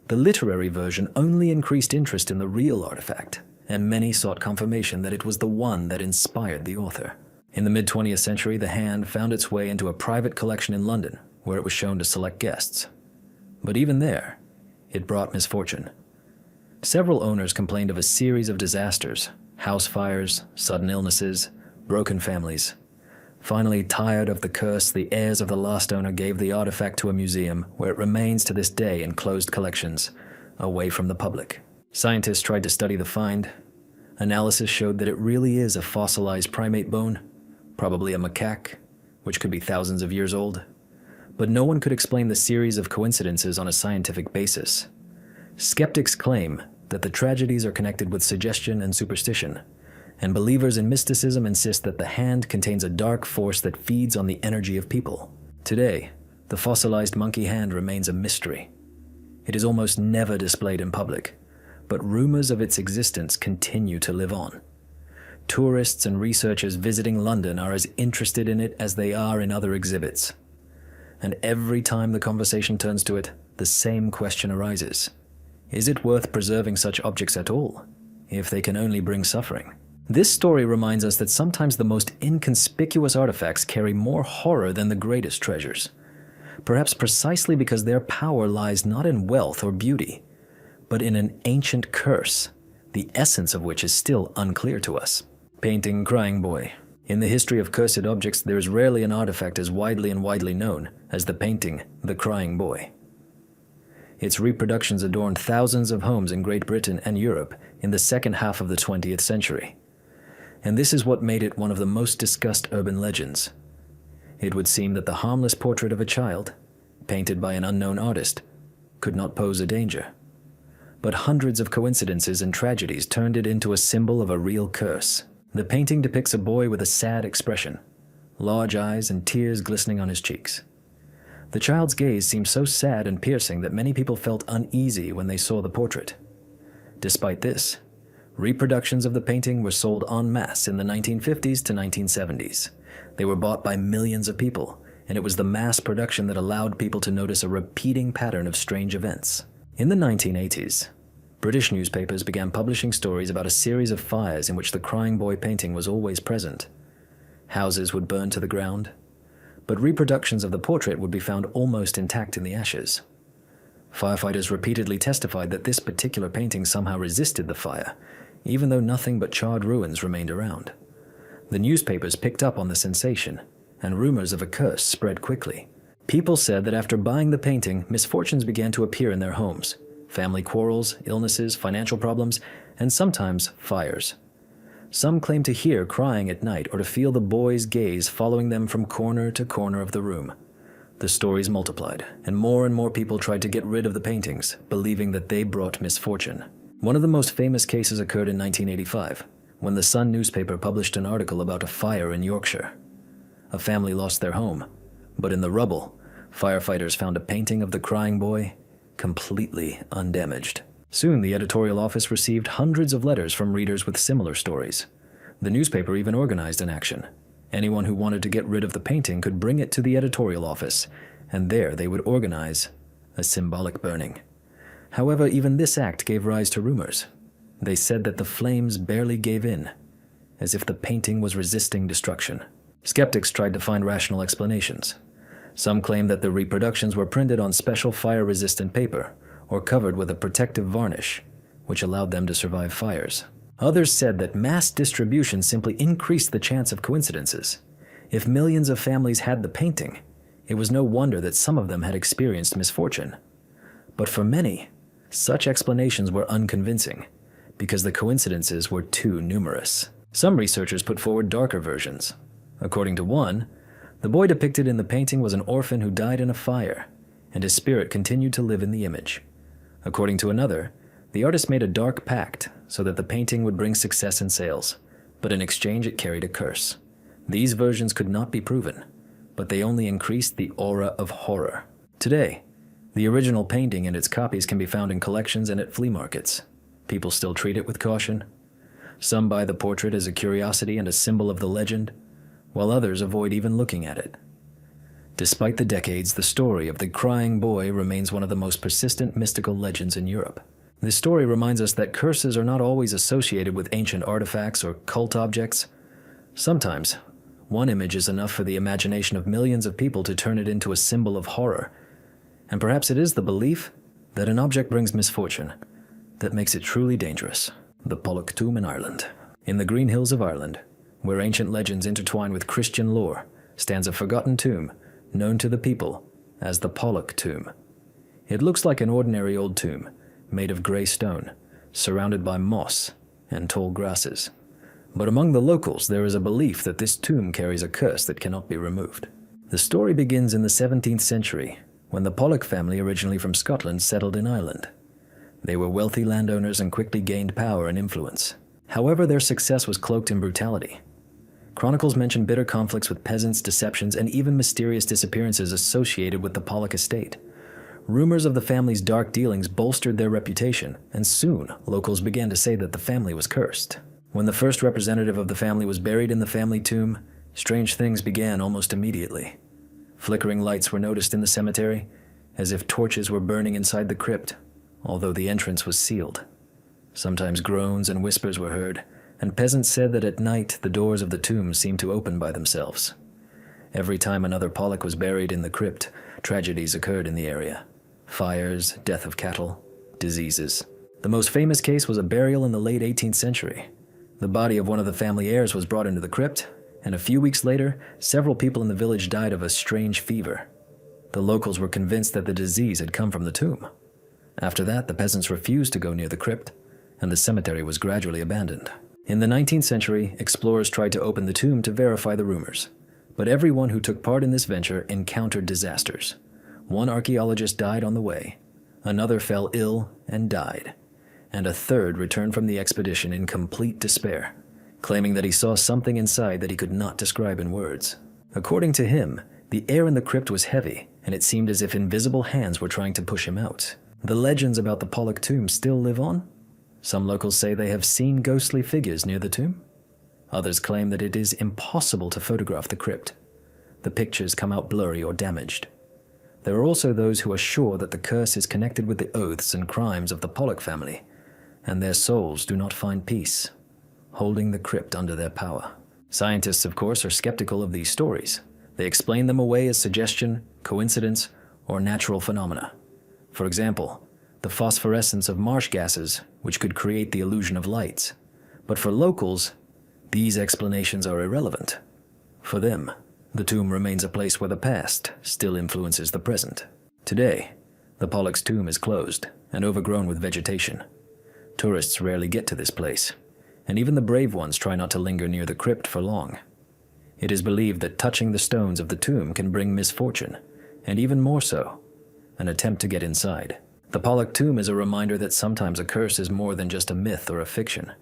The literary version only increased interest in the real artifact, and many sought confirmation that it was the one that inspired the author. In the mid-20th century, the hand found its way into a private collection in London, where it was shown to select guests. But even there, it brought misfortune. Several owners complained of a series of disasters: house fires, sudden illnesses, broken families. Finally, tired of the curse, the heirs of the last owner gave the artifact to a museum, where it remains to this day in closed collections, away from the public. Scientists tried to study the find. Analysis showed that it really is a fossilized primate bone, probably a macaque, which could be thousands of years old. But no one could explain the series of coincidences on a scientific basis. Skeptics claim that the tragedies are connected with suggestion and superstition, and believers in mysticism insist that the hand contains a dark force that feeds on the energy of people. Today, the fossilized monkey hand remains a mystery. It is almost never displayed in public, but rumors of its existence continue to live on. Tourists and researchers visiting London are as interested in it as they are in other exhibits. And every time the conversation turns to it, the same question arises. Is it worth preserving such objects at all, if they can only bring suffering? This story reminds us that sometimes the most inconspicuous artifacts carry more horror than the greatest treasures. Perhaps precisely because their power lies not in wealth or beauty, but in an ancient curse, the essence of which is still unclear to us. Painting Crying Boy. In the history of cursed objects, there is rarely an artifact as widely known as the painting The Crying Boy. Its reproductions adorned thousands of homes in Great Britain and Europe in the second half of the 20th century. And this is what made it one of the most discussed urban legends. It would seem that the harmless portrait of a child, painted by an unknown artist, could not pose a danger. but hundreds of coincidences and tragedies turned it into a symbol of a real curse. The painting depicts a boy with a sad expression, large eyes and tears glistening on his cheeks. The child's gaze seemed so sad and piercing that many people felt uneasy when they saw the portrait. Despite this, reproductions of the painting were sold en masse in the 1950s to 1970s. They were bought by millions of people, and it was the mass production that allowed people to notice a repeating pattern of strange events. In the 1980s, British newspapers began publishing stories about a series of fires in which the crying boy painting was always present. Houses would burn to the ground, but reproductions of the portrait would be found almost intact in the ashes. Firefighters repeatedly testified that this particular painting somehow resisted the fire, even though nothing but charred ruins remained around. The newspapers picked up on the sensation, and rumors of a curse spread quickly. People said that after buying the painting, misfortunes began to appear in their homes: family quarrels, illnesses, financial problems, and sometimes fires. Some claimed to hear crying at night or to feel the boy's gaze following them from corner to corner of the room. The stories multiplied, and more people tried to get rid of the paintings, believing that they brought misfortune. One of the most famous cases occurred in 1985, when the Sun newspaper published an article about a fire in Yorkshire. A family lost their home, but in the rubble, firefighters found a painting of the crying boy, completely undamaged. Soon, the editorial office received hundreds of letters from readers with similar stories. The newspaper even organized an action. Anyone who wanted to get rid of the painting could bring it to the editorial office, and there they would organize a symbolic burning. However, even this act gave rise to rumors. They said that the flames barely gave in, as if the painting was resisting destruction. Skeptics tried to find rational explanations. Some claimed that the reproductions were printed on special fire-resistant paper, or covered with a protective varnish, which allowed them to survive fires. Others said that mass distribution simply increased the chance of coincidences. If millions of families had the painting, it was no wonder that some of them had experienced misfortune. But for many, such explanations were unconvincing, because the coincidences were too numerous. Some researchers put forward darker versions. According to one, the boy depicted in the painting was an orphan who died in a fire, and his spirit continued to live in the image. According to another, the artist made a dark pact so that the painting would bring success in sales, but in exchange it carried a curse. These versions could not be proven, but they only increased the aura of horror. Today, the original painting and its copies can be found in collections and at flea markets. People still treat it with caution. Some buy the portrait as a curiosity and a symbol of the legend, while others avoid even looking at it. Despite the decades, the story of the crying boy remains one of the most persistent mystical legends in Europe. This story reminds us that curses are not always associated with ancient artifacts or cult objects. Sometimes, one image is enough for the imagination of millions of people to turn it into a symbol of horror. And perhaps it is the belief that an object brings misfortune that makes it truly dangerous. The Pollock Tomb in Ireland. In the Green Hills of Ireland, where ancient legends intertwine with Christian lore, stands a forgotten tomb known to the people as the Pollock Tomb. It looks like an ordinary old tomb, made of gray stone, surrounded by moss and tall grasses. But among the locals, there is a belief that this tomb carries a curse that cannot be removed. The story begins in the 17th century, when the Pollock family, originally from Scotland, settled in Ireland. They were wealthy landowners and quickly gained power and influence. However, their success was cloaked in brutality. Chronicles mention bitter conflicts with peasants, deceptions, and even mysterious disappearances associated with the Pollock estate. Rumors of the family's dark dealings bolstered their reputation, and soon locals began to say that the family was cursed. When the first representative of the family was buried in the family tomb, strange things began almost immediately. Flickering lights were noticed in the cemetery, as if torches were burning inside the crypt, although the entrance was sealed. Sometimes groans and whispers were heard, and peasants said that at night the doors of the tomb seemed to open by themselves. Every time another Pollock was buried in the crypt, tragedies occurred in the area. Fires, death of cattle, diseases. The most famous case was a burial in the late 18th century. The body of one of the family heirs was brought into the crypt, and a few weeks later, several people in the village died of a strange fever. The locals were convinced that the disease had come from the tomb. After that, the peasants refused to go near the crypt, and the cemetery was gradually abandoned. In the 19th century, explorers tried to open the tomb to verify the rumors, but everyone who took part in this venture encountered disasters. One archaeologist died on the way. Another fell ill and died. and a third returned from the expedition in complete despair, claiming that he saw something inside that he could not describe in words. According to him, the air in the crypt was heavy, and it seemed as if invisible hands were trying to push him out. The legends about the Pollock tomb still live on. Some locals say they have seen ghostly figures near the tomb. Others claim that it is impossible to photograph the crypt. The pictures come out blurry or damaged. There are also those who are sure that the curse is connected with the oaths and crimes of the Pollock family, and their souls do not find peace, holding the crypt under their power. Scientists, of course, are skeptical of these stories. They explain them away as suggestion, coincidence, or natural phenomena. For example, the phosphorescence of marsh gases, which could create the illusion of lights. But for locals, these explanations are irrelevant. For them, the tomb remains a place where the past still influences the present. Today, the Pollock's tomb is closed and overgrown with vegetation. Tourists rarely get to this place, and even the brave ones try not to linger near the crypt for long. It is believed that touching the stones of the tomb can bring misfortune, and even more so, an attempt to get inside. The Pollock tomb is a reminder that sometimes a curse is more than just a myth or a fiction.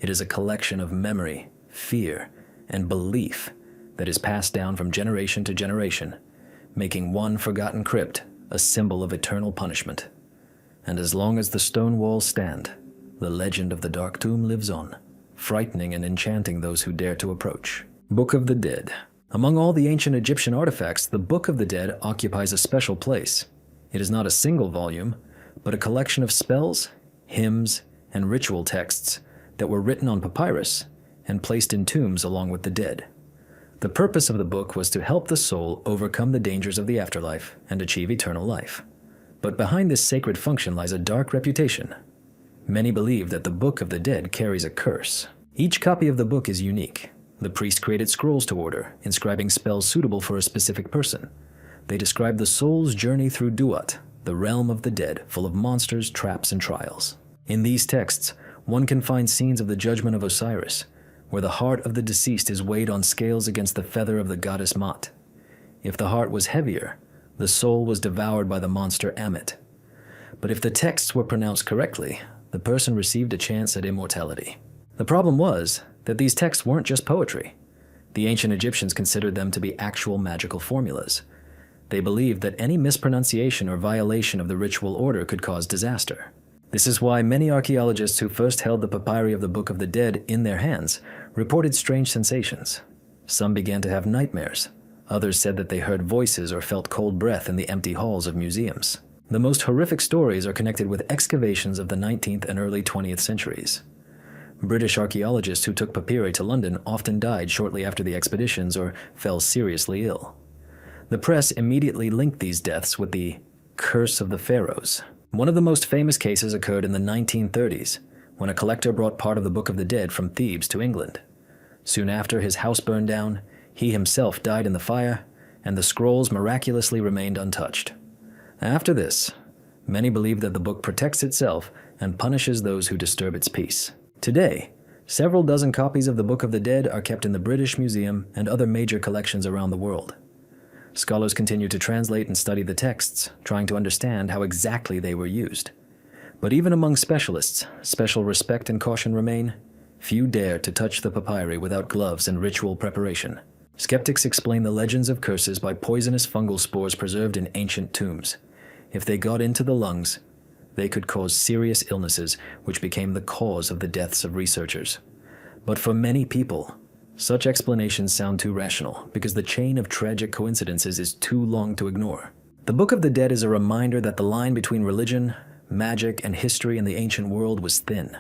It is a collection of memory, fear, and belief that is passed down from generation to generation, making one forgotten crypt a symbol of eternal punishment. And as long as the stone walls stand, the legend of the Dark Tomb lives on, frightening and enchanting those who dare to approach. Book of the Dead. Among all the ancient Egyptian artifacts, the Book of the Dead occupies a special place. It is not a single volume, but a collection of spells, hymns, and ritual texts that were written on papyrus and placed in tombs along with the dead. The purpose of the book was to help the soul overcome the dangers of the afterlife and achieve eternal life. But behind this sacred function lies a dark reputation. Many believe that the Book of the Dead carries a curse. Each copy of the book is unique. The priest created scrolls to order, inscribing spells suitable for a specific person. They describe the soul's journey through Duat, the realm of the dead, full of monsters, traps, and trials. In these texts, one can find scenes of the judgment of Osiris, where the heart of the deceased is weighed on scales against the feather of the goddess Mat. If the heart was heavier, the soul was devoured by the monster Ammit. But if the texts were pronounced correctly, the person received a chance at immortality. The problem was that these texts weren't just poetry. The ancient Egyptians considered them to be actual magical formulas. They believed that any mispronunciation or violation of the ritual order could cause disaster. This is why many archaeologists who first held the papyri of the Book of the Dead in their hands reported strange sensations. Some began to have nightmares. Others said that they heard voices or felt cold breath in the empty halls of museums. The most horrific stories are connected with excavations of the 19th and early 20th centuries. British archaeologists who took papyri to London often died shortly after the expeditions or fell seriously ill. The press immediately linked these deaths with the Curse of the Pharaohs. One of the most famous cases occurred in the 1930s, when a collector brought part of the Book of the Dead from Thebes to England. Soon after, his house burned down, he himself died in the fire, and the scrolls miraculously remained untouched. After this, many believe that the book protects itself and punishes those who disturb its peace. Today, several dozen copies of the Book of the Dead are kept in the British Museum and other major collections around the world. Scholars continue to translate and study the texts, trying to understand how exactly they were used. But even among specialists, special respect and caution remain. Few dare to touch the papyri without gloves and ritual preparation. Skeptics explain the legends of curses by poisonous fungal spores preserved in ancient tombs. If they got into the lungs, they could cause serious illnesses, which became the cause of the deaths of researchers. But for many people, such explanations sound too rational because the chain of tragic coincidences is too long to ignore. The Book of the Dead is a reminder that the line between religion, magic, and history in the ancient world was thin.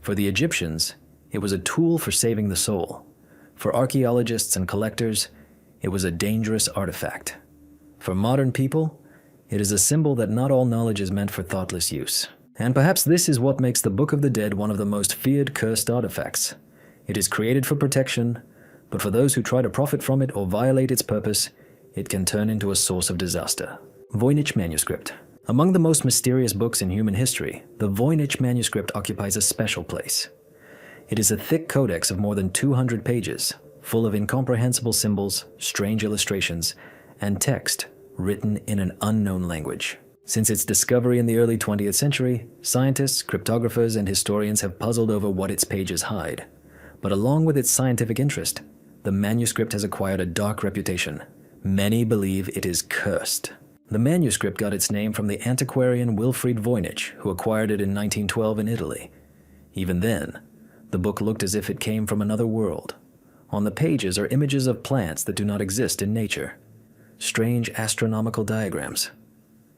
For the Egyptians, it was a tool for saving the soul. For archaeologists and collectors, it was a dangerous artifact. For modern people, it is a symbol that not all knowledge is meant for thoughtless use. And perhaps this is what makes the Book of the Dead one of the most feared cursed artifacts. It is created for protection, but for those who try to profit from it or violate its purpose, it can turn into a source of disaster. Voynich Manuscript. Among the most mysterious books in human history, the Voynich Manuscript occupies a special place. It is a thick codex of more than 200 pages, full of incomprehensible symbols, strange illustrations, and text written in an unknown language. Since its discovery in the early 20th century, scientists, cryptographers, and historians have puzzled over what its pages hide. But along with its scientific interest, the manuscript has acquired a dark reputation. Many believe it is cursed. The manuscript got its name from the antiquarian Wilfrid Voynich, who acquired it in 1912 in Italy. Even then, the book looked as if it came from another world. On the pages are images of plants that do not exist in nature, strange astronomical diagrams,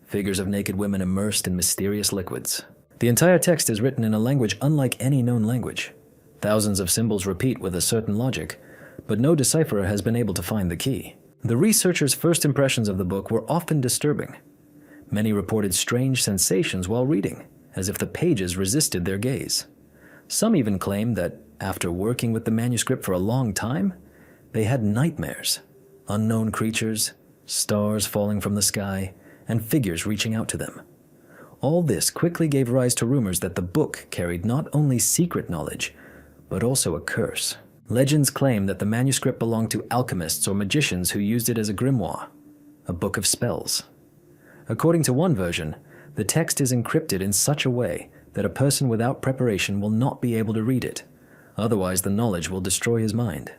figures of naked women immersed in mysterious liquids. The entire text is written in a language unlike any known language. Thousands of symbols repeat with a certain logic, but no decipherer has been able to find the key. The researchers' first impressions of the book were often disturbing. Many reported strange sensations while reading, as if the pages resisted their gaze. Some even claimed that, after working with the manuscript for a long time, they had nightmares, unknown creatures, stars falling from the sky, and figures reaching out to them. All this quickly gave rise to rumors that the book carried not only secret knowledge, but also a curse. Legends claim that the manuscript belonged to alchemists or magicians who used it as a grimoire, a book of spells. According to one version, the text is encrypted in such a way that a person without preparation will not be able to read it. Otherwise, the knowledge will destroy his mind.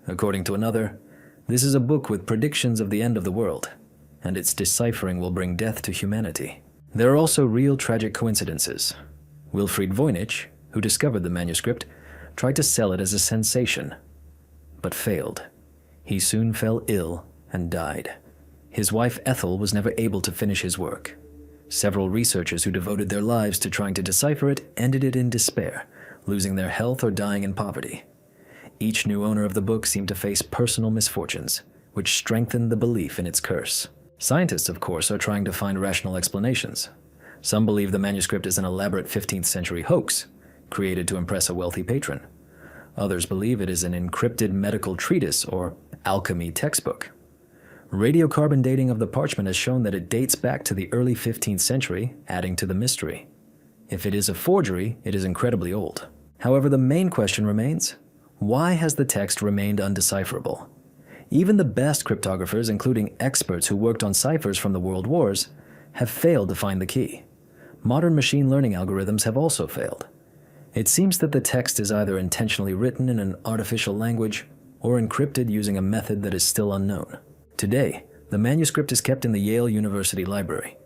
According to another, this is a book with predictions of the end of the world, and its deciphering will bring death to humanity. There are also real tragic coincidences. Wilfrid Voynich, who discovered the manuscript, tried to sell it as a sensation, but failed. He soon fell ill and died. His wife Ethel was never able to finish his work. Several researchers who devoted their lives to trying to decipher it ended it in despair, losing their health or dying in poverty. Each new owner of the book seemed to face personal misfortunes, which strengthened the belief in its curse. Scientists, of course, are trying to find rational explanations. Some believe the manuscript is an elaborate 15th century hoax, created to impress a wealthy patron. Others believe it is an encrypted medical treatise or alchemy textbook. Radiocarbon dating of the parchment has shown that it dates back to the early 15th century, adding to the mystery. If it is a forgery, it is incredibly old. However, the main question remains, why has the text remained undecipherable? Even the best cryptographers, including experts who worked on ciphers from the World Wars, have failed to find the key. Modern machine learning algorithms have also failed. It seems that the text is either intentionally written in an artificial language or encrypted using a method that is still unknown. Today, the manuscript is kept in the Yale University Library.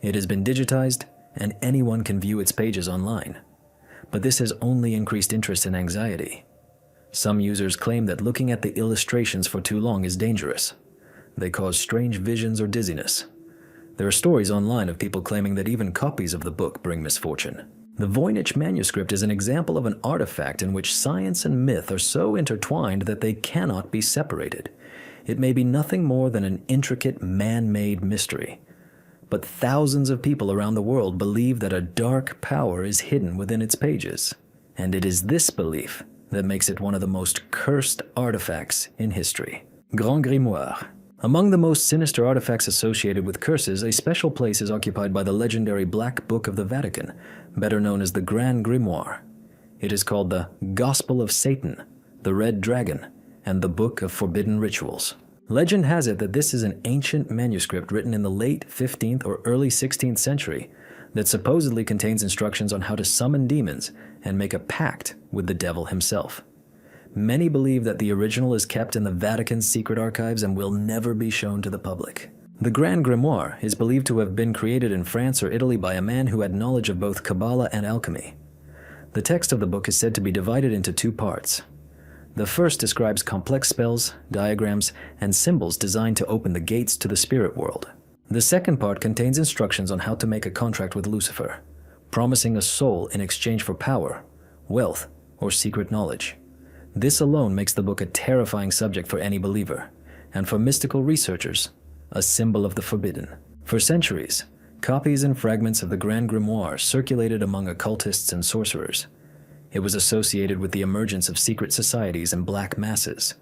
It has been digitized, and anyone can view its pages online. But this has only increased interest and anxiety. Some users claim that looking at the illustrations for too long is dangerous. They cause strange visions or dizziness. There are stories online of people claiming that even copies of the book bring misfortune. The Voynich manuscript is an example of an artifact in which science and myth are so intertwined that they cannot be separated. It may be nothing more than an intricate man-made mystery. But thousands of people around the world believe that a dark power is hidden within its pages. And it is this belief that makes it one of the most cursed artifacts in history. Grand Grimoire. Among the most sinister artifacts associated with curses, a special place is occupied by the legendary Black Book of the Vatican, better known as the Grand Grimoire. It is called the Gospel of Satan, the Red Dragon, and the Book of Forbidden Rituals. Legend has it that this is an ancient manuscript written in the late 15th or early 16th century that supposedly contains instructions on how to summon demons and make a pact with the devil himself. Many believe that the original is kept in the Vatican's secret archives and will never be shown to the public. The Grand Grimoire is believed to have been created in France or Italy by a man who had knowledge of both Kabbalah and alchemy. The text of the book is said to be divided into two parts. The first describes complex spells, diagrams, and symbols designed to open the gates to the spirit world. The second part contains instructions on how to make a contract with Lucifer, promising a soul in exchange for power, wealth, or secret knowledge. This alone makes the book a terrifying subject for any believer, and for mystical researchers, a symbol of the forbidden. For centuries, copies and fragments of the Grand Grimoire circulated among occultists and sorcerers. It was associated with the emergence of secret societies and black masses.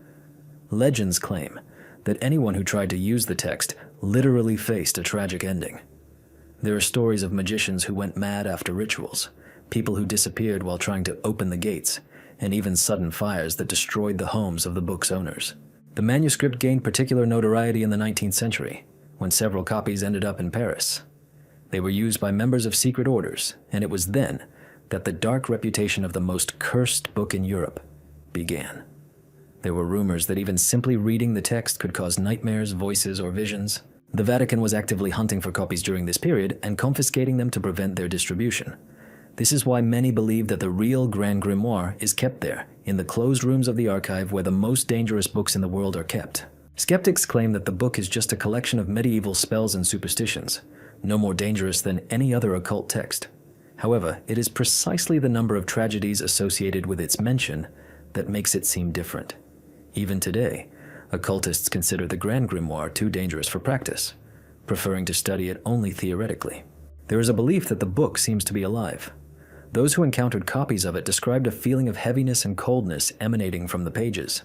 Legends claim that anyone who tried to use the text literally faced a tragic ending. There are stories of magicians who went mad after rituals, people who disappeared while trying to open the gates, and even sudden fires that destroyed the homes of the book's owners. The manuscript gained particular notoriety in the 19th century, when several copies ended up in Paris. They were used by members of secret orders, and it was then that the dark reputation of the most cursed book in Europe began. There were rumors that even simply reading the text could cause nightmares, voices, or visions. The Vatican was actively hunting for copies during this period and confiscating them to prevent their distribution. This is why many believe that the real Grand Grimoire is kept there, in the closed rooms of the archive where the most dangerous books in the world are kept. Skeptics claim that the book is just a collection of medieval spells and superstitions, no more dangerous than any other occult text. However, it is precisely the number of tragedies associated with its mention that makes it seem different. Even today, occultists consider the Grand Grimoire too dangerous for practice, preferring to study it only theoretically. There is a belief that the book seems to be alive. Those who encountered copies of it described a feeling of heaviness and coldness emanating from the pages.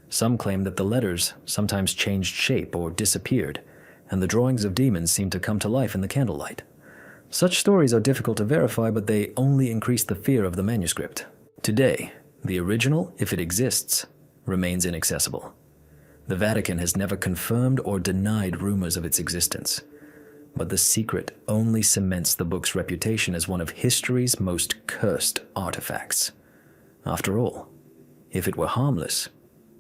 Some claim that the letters sometimes changed shape or disappeared, and the drawings of demons seemed to come to life in the candlelight. Such stories are difficult to verify, but they only increase the fear of the manuscript. Today, the original, if it exists, remains inaccessible. The Vatican has never confirmed or denied rumors of its existence, but the secret only cements the book's reputation as one of history's most cursed artifacts. After all, if it were harmless,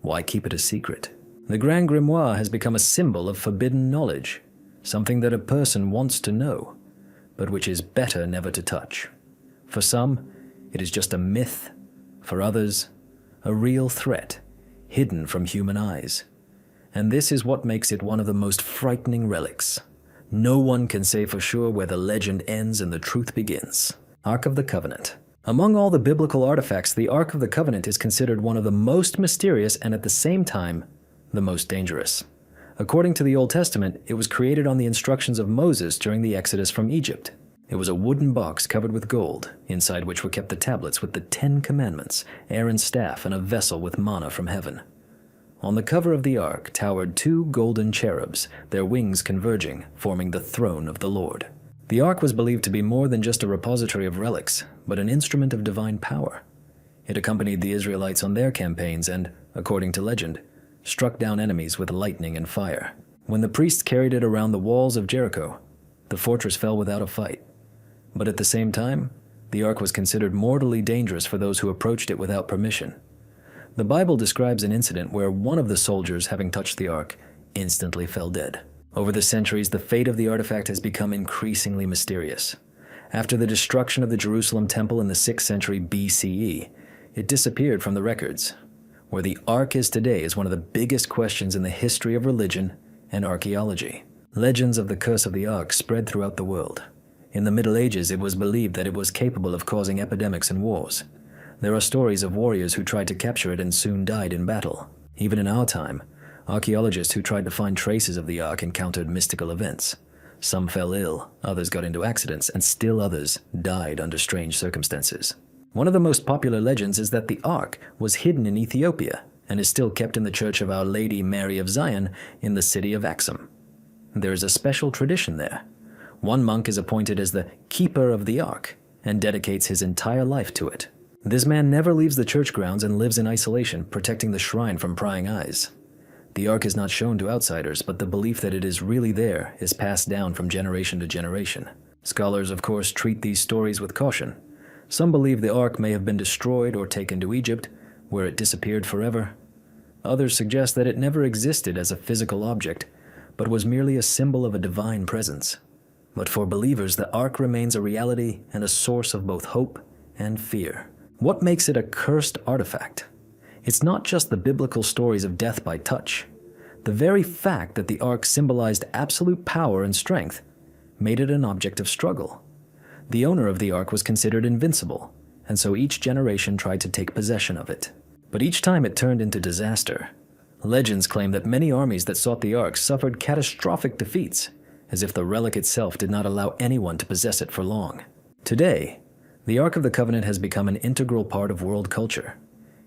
why keep it a secret? The Grand Grimoire has become a symbol of forbidden knowledge, something that a person wants to know, but which is better never to touch. For some, it is just a myth. For others, a real threat, hidden from human eyes. And this is what makes it one of the most frightening relics. No one can say for sure where the legend ends and the truth begins. Ark of the Covenant. Among all the biblical artifacts, the Ark of the Covenant is considered one of the most mysterious and at the same time, the most dangerous. According to the Old Testament, it was created on the instructions of Moses during the Exodus from Egypt. It was a wooden box covered with gold, inside which were kept the tablets with the 10 Commandments, Aaron's staff, and a vessel with manna from heaven. On the cover of the ark towered 2 golden cherubs, their wings converging, forming the throne of the Lord. The ark was believed to be more than just a repository of relics, but an instrument of divine power. It accompanied the Israelites on their campaigns and, according to legend, struck down enemies with lightning and fire. When the priests carried it around the walls of Jericho, the fortress fell without a fight. But at the same time, the ark was considered mortally dangerous for those who approached it without permission. The Bible describes an incident where one of the soldiers, having touched the ark, instantly fell dead. Over the centuries, the fate of the artifact has become increasingly mysterious. After the destruction of the Jerusalem temple in the 6th century BCE, it disappeared from the records. Where the ark is today is one of the biggest questions in the history of religion and archaeology. Legends of the curse of the ark spread throughout the world. In the Middle Ages, it was believed that it was capable of causing epidemics and wars. There are stories of warriors who tried to capture it and soon died in battle. Even in our time, archaeologists who tried to find traces of the ark encountered mystical events. Some fell ill, others got into accidents, and still others died under strange circumstances. One of the most popular legends is that the ark was hidden in Ethiopia and is still kept in the Church of Our Lady Mary of Zion in the city of Axum. There is a special tradition there. One monk is appointed as the keeper of the ark and dedicates his entire life to it. This man never leaves the church grounds and lives in isolation, protecting the shrine from prying eyes. The ark is not shown to outsiders, but the belief that it is really there is passed down from generation to generation. Scholars, of course, treat these stories with caution. Some believe the ark may have been destroyed or taken to Egypt, where it disappeared forever. Others suggest that it never existed as a physical object, but was merely a symbol of a divine presence. But for believers, the ark remains a reality and a source of both hope and fear. What makes it a cursed artifact? It's not just the biblical stories of death by touch. The very fact that the ark symbolized absolute power and strength made it an object of struggle. The owner of the ark was considered invincible, and so each generation tried to take possession of it. But each time it turned into disaster. Legends claim that many armies that sought the ark suffered catastrophic defeats, as if the relic itself did not allow anyone to possess it for long. Today, the Ark of the Covenant has become an integral part of world culture.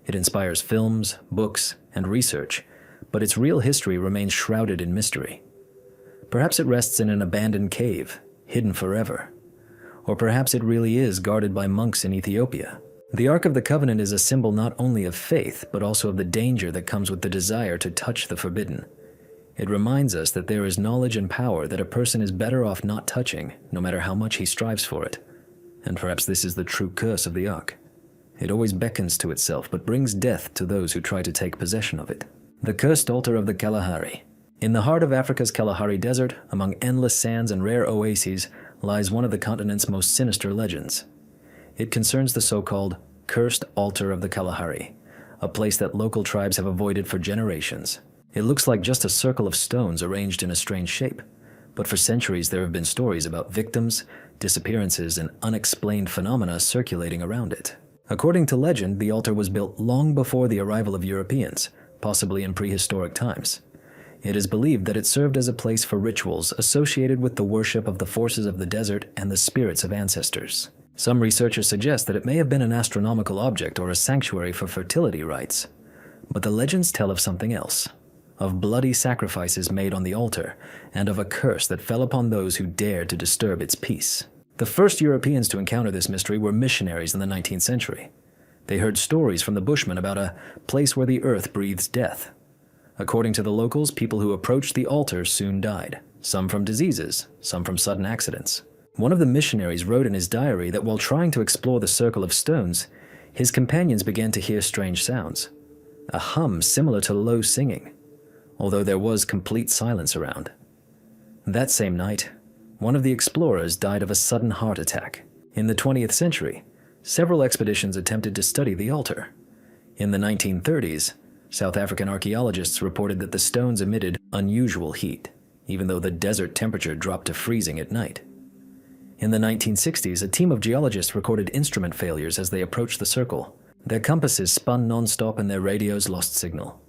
It inspires films, books, and research, but its real history remains shrouded in mystery. Perhaps it rests in an abandoned cave, hidden forever. Or perhaps it really is guarded by monks in Ethiopia. The Ark of the Covenant is a symbol not only of faith, but also of the danger that comes with the desire to touch the forbidden. It reminds us that there is knowledge and power that a person is better off not touching, no matter how much he strives for it. And perhaps this is the true curse of the Ark. It always beckons to itself, but brings death to those who try to take possession of it. The Cursed Altar of the Kalahari. In the heart of Africa's Kalahari Desert, among endless sands and rare oases, lies one of the continent's most sinister legends. It concerns the so-called Cursed Altar of the Kalahari, a place that local tribes have avoided for generations. It looks like just a circle of stones arranged in a strange shape, but for centuries there have been stories about victims, disappearances, and unexplained phenomena circulating around it. According to legend, the altar was built long before the arrival of Europeans, possibly in prehistoric times. It is believed that it served as a place for rituals associated with the worship of the forces of the desert and the spirits of ancestors. Some researchers suggest that it may have been an astronomical object or a sanctuary for fertility rites. But the legends tell of something else, of bloody sacrifices made on the altar, and of a curse that fell upon those who dared to disturb its peace. The first Europeans to encounter this mystery were missionaries in the 19th century. They heard stories from the Bushmen about a place where the earth breathes death. According to the locals, people who approached the altar soon died, some from diseases, some from sudden accidents. One of the missionaries wrote in his diary that while trying to explore the circle of stones, his companions began to hear strange sounds, a hum similar to low singing, although there was complete silence around. That same night, one of the explorers died of a sudden heart attack. In the 20th century, several expeditions attempted to study the altar. In the 1930s, South African archaeologists reported that the stones emitted unusual heat, even though the desert temperature dropped to freezing at night. In the 1960s, a team of geologists recorded instrument failures as they approached the circle. Their compasses spun non-stop and their radios lost signal.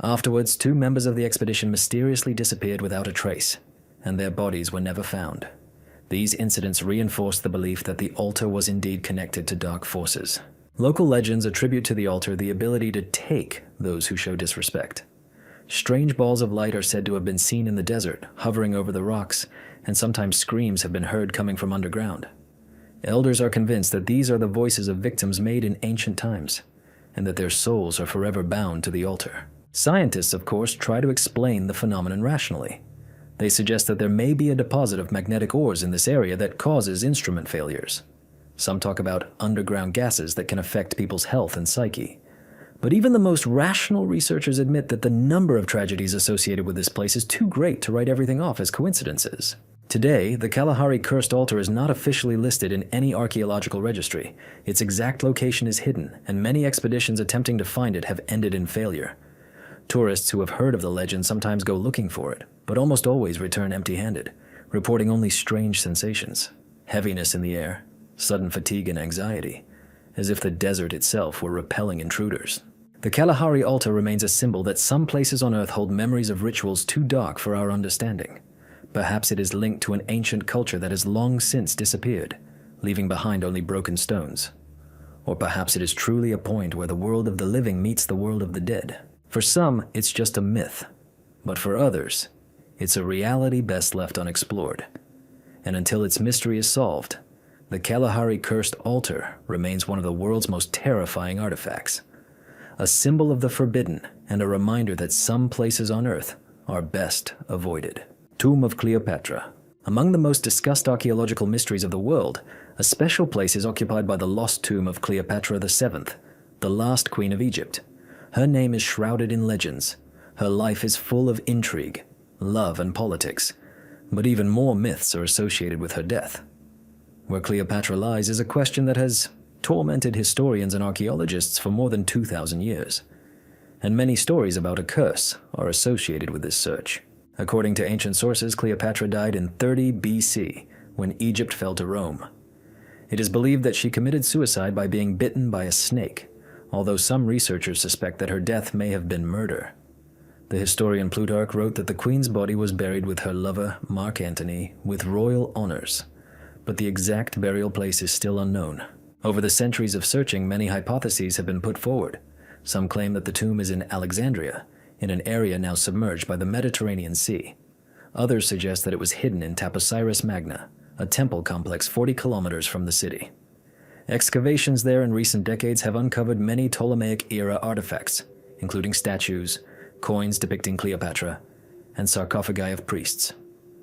Afterwards, 2 members of the expedition mysteriously disappeared without a trace, and their bodies were never found. These incidents reinforced the belief that the altar was indeed connected to dark forces. Local legends attribute to the altar the ability to take those who show disrespect. Strange balls of light are said to have been seen in the desert, hovering over the rocks, and sometimes screams have been heard coming from underground. Elders are convinced that these are the voices of victims made in ancient times, and that their souls are forever bound to the altar. Scientists, of course, try to explain the phenomenon rationally. They suggest that there may be a deposit of magnetic ores in this area that causes instrument failures. Some talk about underground gases that can affect people's health and psyche. But even the most rational researchers admit that the number of tragedies associated with this place is too great to write everything off as coincidences. Today, the Kalahari Cursed Altar is not officially listed in any archaeological registry. Its exact location is hidden, and many expeditions attempting to find it have ended in failure. Tourists who have heard of the legend sometimes go looking for it, but almost always return empty-handed, reporting only strange sensations, heaviness in the air, sudden fatigue and anxiety, as if the desert itself were repelling intruders. The Kalahari altar remains a symbol that some places on Earth hold memories of rituals too dark for our understanding. Perhaps it is linked to an ancient culture that has long since disappeared, leaving behind only broken stones. Or perhaps it is truly a point where the world of the living meets the world of the dead. For some, it's just a myth, but for others, it's a reality best left unexplored. And until its mystery is solved, the Kalahari Cursed Altar remains one of the world's most terrifying artifacts, a symbol of the forbidden and a reminder that some places on Earth are best avoided. Tomb of Cleopatra. Among the most discussed archaeological mysteries of the world, a special place is occupied by the lost tomb of Cleopatra VII, the last queen of Egypt. Her name is shrouded in legends. Her life is full of intrigue, love, and politics, but even more myths are associated with her death. Where Cleopatra lies is a question that has tormented historians and archaeologists for more than 2,000 years, and many stories about a curse are associated with this search. According to ancient sources, Cleopatra died in 30 BC when Egypt fell to Rome. It is believed that she committed suicide by being bitten by a snake, although some researchers suspect that her death may have been murder. The historian Plutarch wrote that the queen's body was buried with her lover, Mark Antony, with royal honors, but the exact burial place is still unknown. Over the centuries of searching, many hypotheses have been put forward. Some claim that the tomb is in Alexandria, in an area now submerged by the Mediterranean Sea. Others suggest that it was hidden in Taposiris Magna, a temple complex 40 kilometers from the city. Excavations there in recent decades have uncovered many Ptolemaic-era artifacts, including statues, coins depicting Cleopatra, and sarcophagi of priests,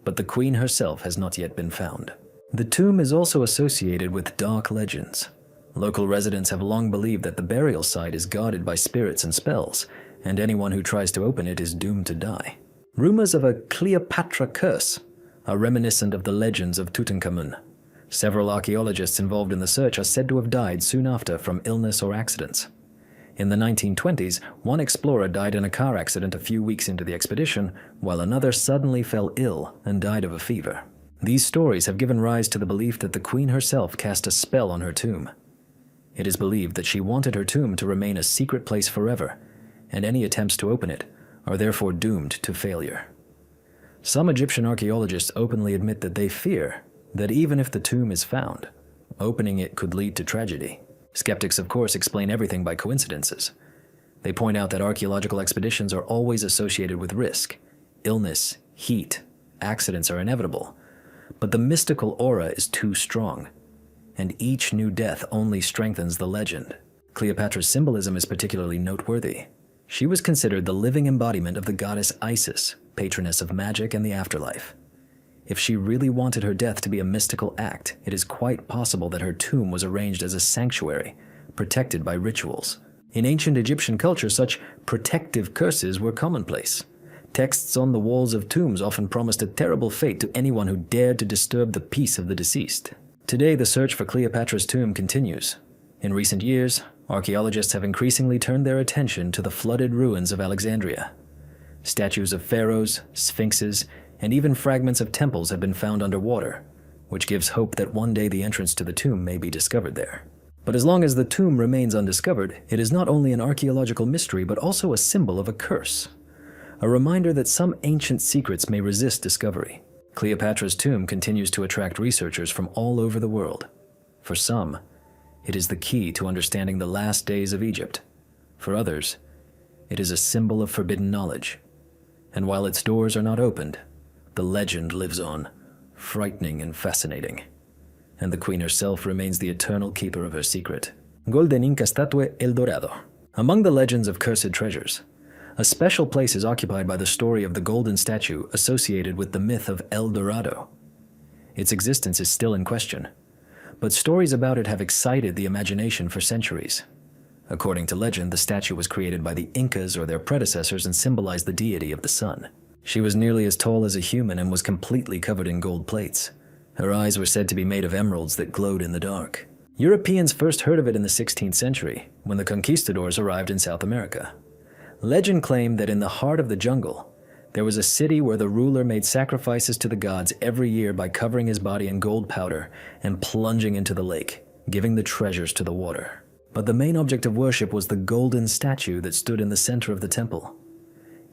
but the queen herself has not yet been found. The tomb is also associated with dark legends. Local residents have long believed that the burial site is guarded by spirits and spells, and anyone who tries to open it is doomed to die. Rumors of a Cleopatra curse are reminiscent of the legends of Tutankhamun. Several archaeologists involved in the search are said to have died soon after from illness or accidents. In the 1920s, one explorer died in a car accident a few weeks into the expedition, while another suddenly fell ill and died of a fever. These stories have given rise to the belief that the queen herself cast a spell on her tomb. It is believed that she wanted her tomb to remain a secret place forever, and any attempts to open it are therefore doomed to failure. Some Egyptian archaeologists openly admit that they fear that even if the tomb is found, opening it could lead to tragedy. Skeptics, of course, explain everything by coincidences. They point out that archaeological expeditions are always associated with risk. Illness, heat, accidents are inevitable. But the mystical aura is too strong, and each new death only strengthens the legend. Cleopatra's symbolism is particularly noteworthy. She was considered the living embodiment of the goddess Isis, patroness of magic and the afterlife. If she really wanted her death to be a mystical act, it is quite possible that her tomb was arranged as a sanctuary, protected by rituals. In ancient Egyptian culture, such protective curses were commonplace. Texts on the walls of tombs often promised a terrible fate to anyone who dared to disturb the peace of the deceased. Today, the search for Cleopatra's tomb continues. In recent years, archaeologists have increasingly turned their attention to the flooded ruins of Alexandria. Statues of pharaohs, sphinxes, and even fragments of temples have been found underwater, which gives hope that one day the entrance to the tomb may be discovered there. But as long as the tomb remains undiscovered, it is not only an archaeological mystery but also a symbol of a curse, a reminder that some ancient secrets may resist discovery. Cleopatra's tomb continues to attract researchers from all over the world. For some, it is the key to understanding the last days of Egypt. For others, it is a symbol of forbidden knowledge. And while its doors are not opened, the legend lives on, frightening and fascinating. And the queen herself remains the eternal keeper of her secret. Golden Inca Statue El Dorado. Among the legends of cursed treasures, a special place is occupied by the story of the golden statue associated with the myth of El Dorado. Its existence is still in question, but stories about it have excited the imagination for centuries. According to legend, the statue was created by the Incas or their predecessors and symbolized the deity of the sun. She was nearly as tall as a human and was completely covered in gold plates. Her eyes were said to be made of emeralds that glowed in the dark. Europeans first heard of it in the 16th century, when the conquistadors arrived in South America. Legend claimed that in the heart of the jungle, there was a city where the ruler made sacrifices to the gods every year by covering his body in gold powder and plunging into the lake, giving the treasures to the water. But the main object of worship was the golden statue that stood in the center of the temple.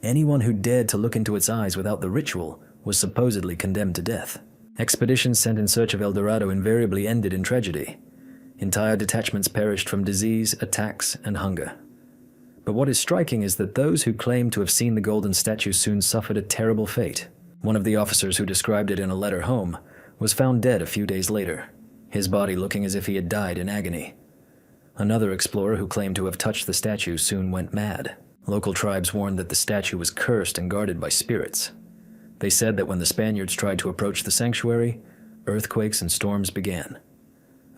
Anyone who dared to look into its eyes without the ritual was supposedly condemned to death. Expeditions sent in search of El Dorado invariably ended in tragedy. Entire detachments perished from disease, attacks, and hunger. But what is striking is that those who claimed to have seen the golden statue soon suffered a terrible fate. One of the officers who described it in a letter home was found dead a few days later, his body looking as if he had died in agony. Another explorer who claimed to have touched the statue soon went mad. Local tribes warned that the statue was cursed and guarded by spirits. They said that when the Spaniards tried to approach the sanctuary, earthquakes and storms began.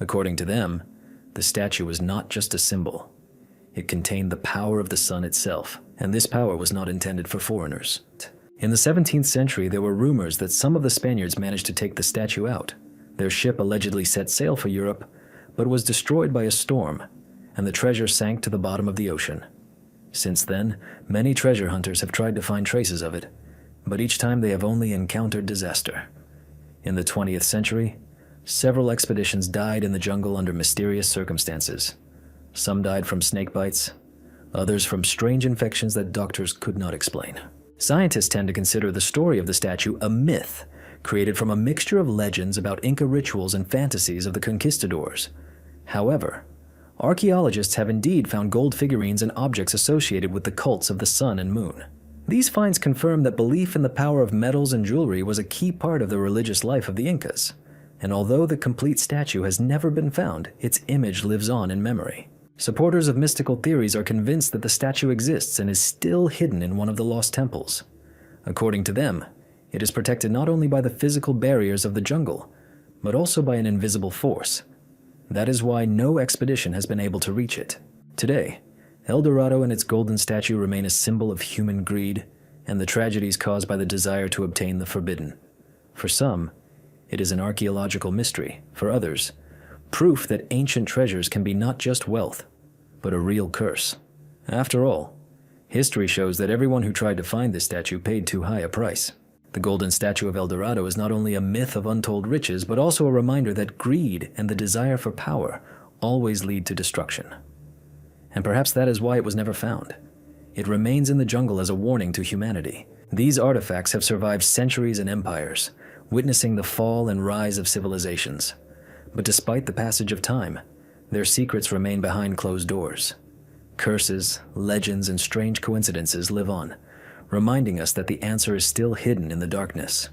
According to them, the statue was not just a symbol. It contained the power of the sun itself, and this power was not intended for foreigners. In the 17th century, there were rumors that some of the Spaniards managed to take the statue out. Their ship allegedly set sail for Europe, but was destroyed by a storm, and the treasure sank to the bottom of the ocean. Since then, many treasure hunters have tried to find traces of it, but each time they have only encountered disaster. In the 20th century, several expeditions died in the jungle under mysterious circumstances. Some died from snake bites, others from strange infections that doctors could not explain. Scientists tend to consider the story of the statue a myth, created from a mixture of legends about Inca rituals and fantasies of the conquistadors. However, archaeologists have indeed found gold figurines and objects associated with the cults of the sun and moon. These finds confirm that belief in the power of metals and jewelry was a key part of the religious life of the Incas, and although the complete statue has never been found, its image lives on in memory. Supporters of mystical theories are convinced that the statue exists and is still hidden in one of the lost temples. According to them, it is protected not only by the physical barriers of the jungle, but also by an invisible force. That is why no expedition has been able to reach it. Today, El Dorado and its golden statue remain a symbol of human greed and the tragedies caused by the desire to obtain the forbidden. For some, it is an archaeological mystery. For others, proof that ancient treasures can be not just wealth, but a real curse. After all, history shows that everyone who tried to find this statue paid too high a price. The golden statue of El Dorado is not only a myth of untold riches, but also a reminder that greed and the desire for power always lead to destruction. And perhaps that is why it was never found. It remains in the jungle as a warning to humanity. These artifacts have survived centuries and empires, witnessing the fall and rise of civilizations. But despite the passage of time, their secrets remain behind closed doors. Curses, legends, and strange coincidences live on, reminding us that the answer is still hidden in the darkness.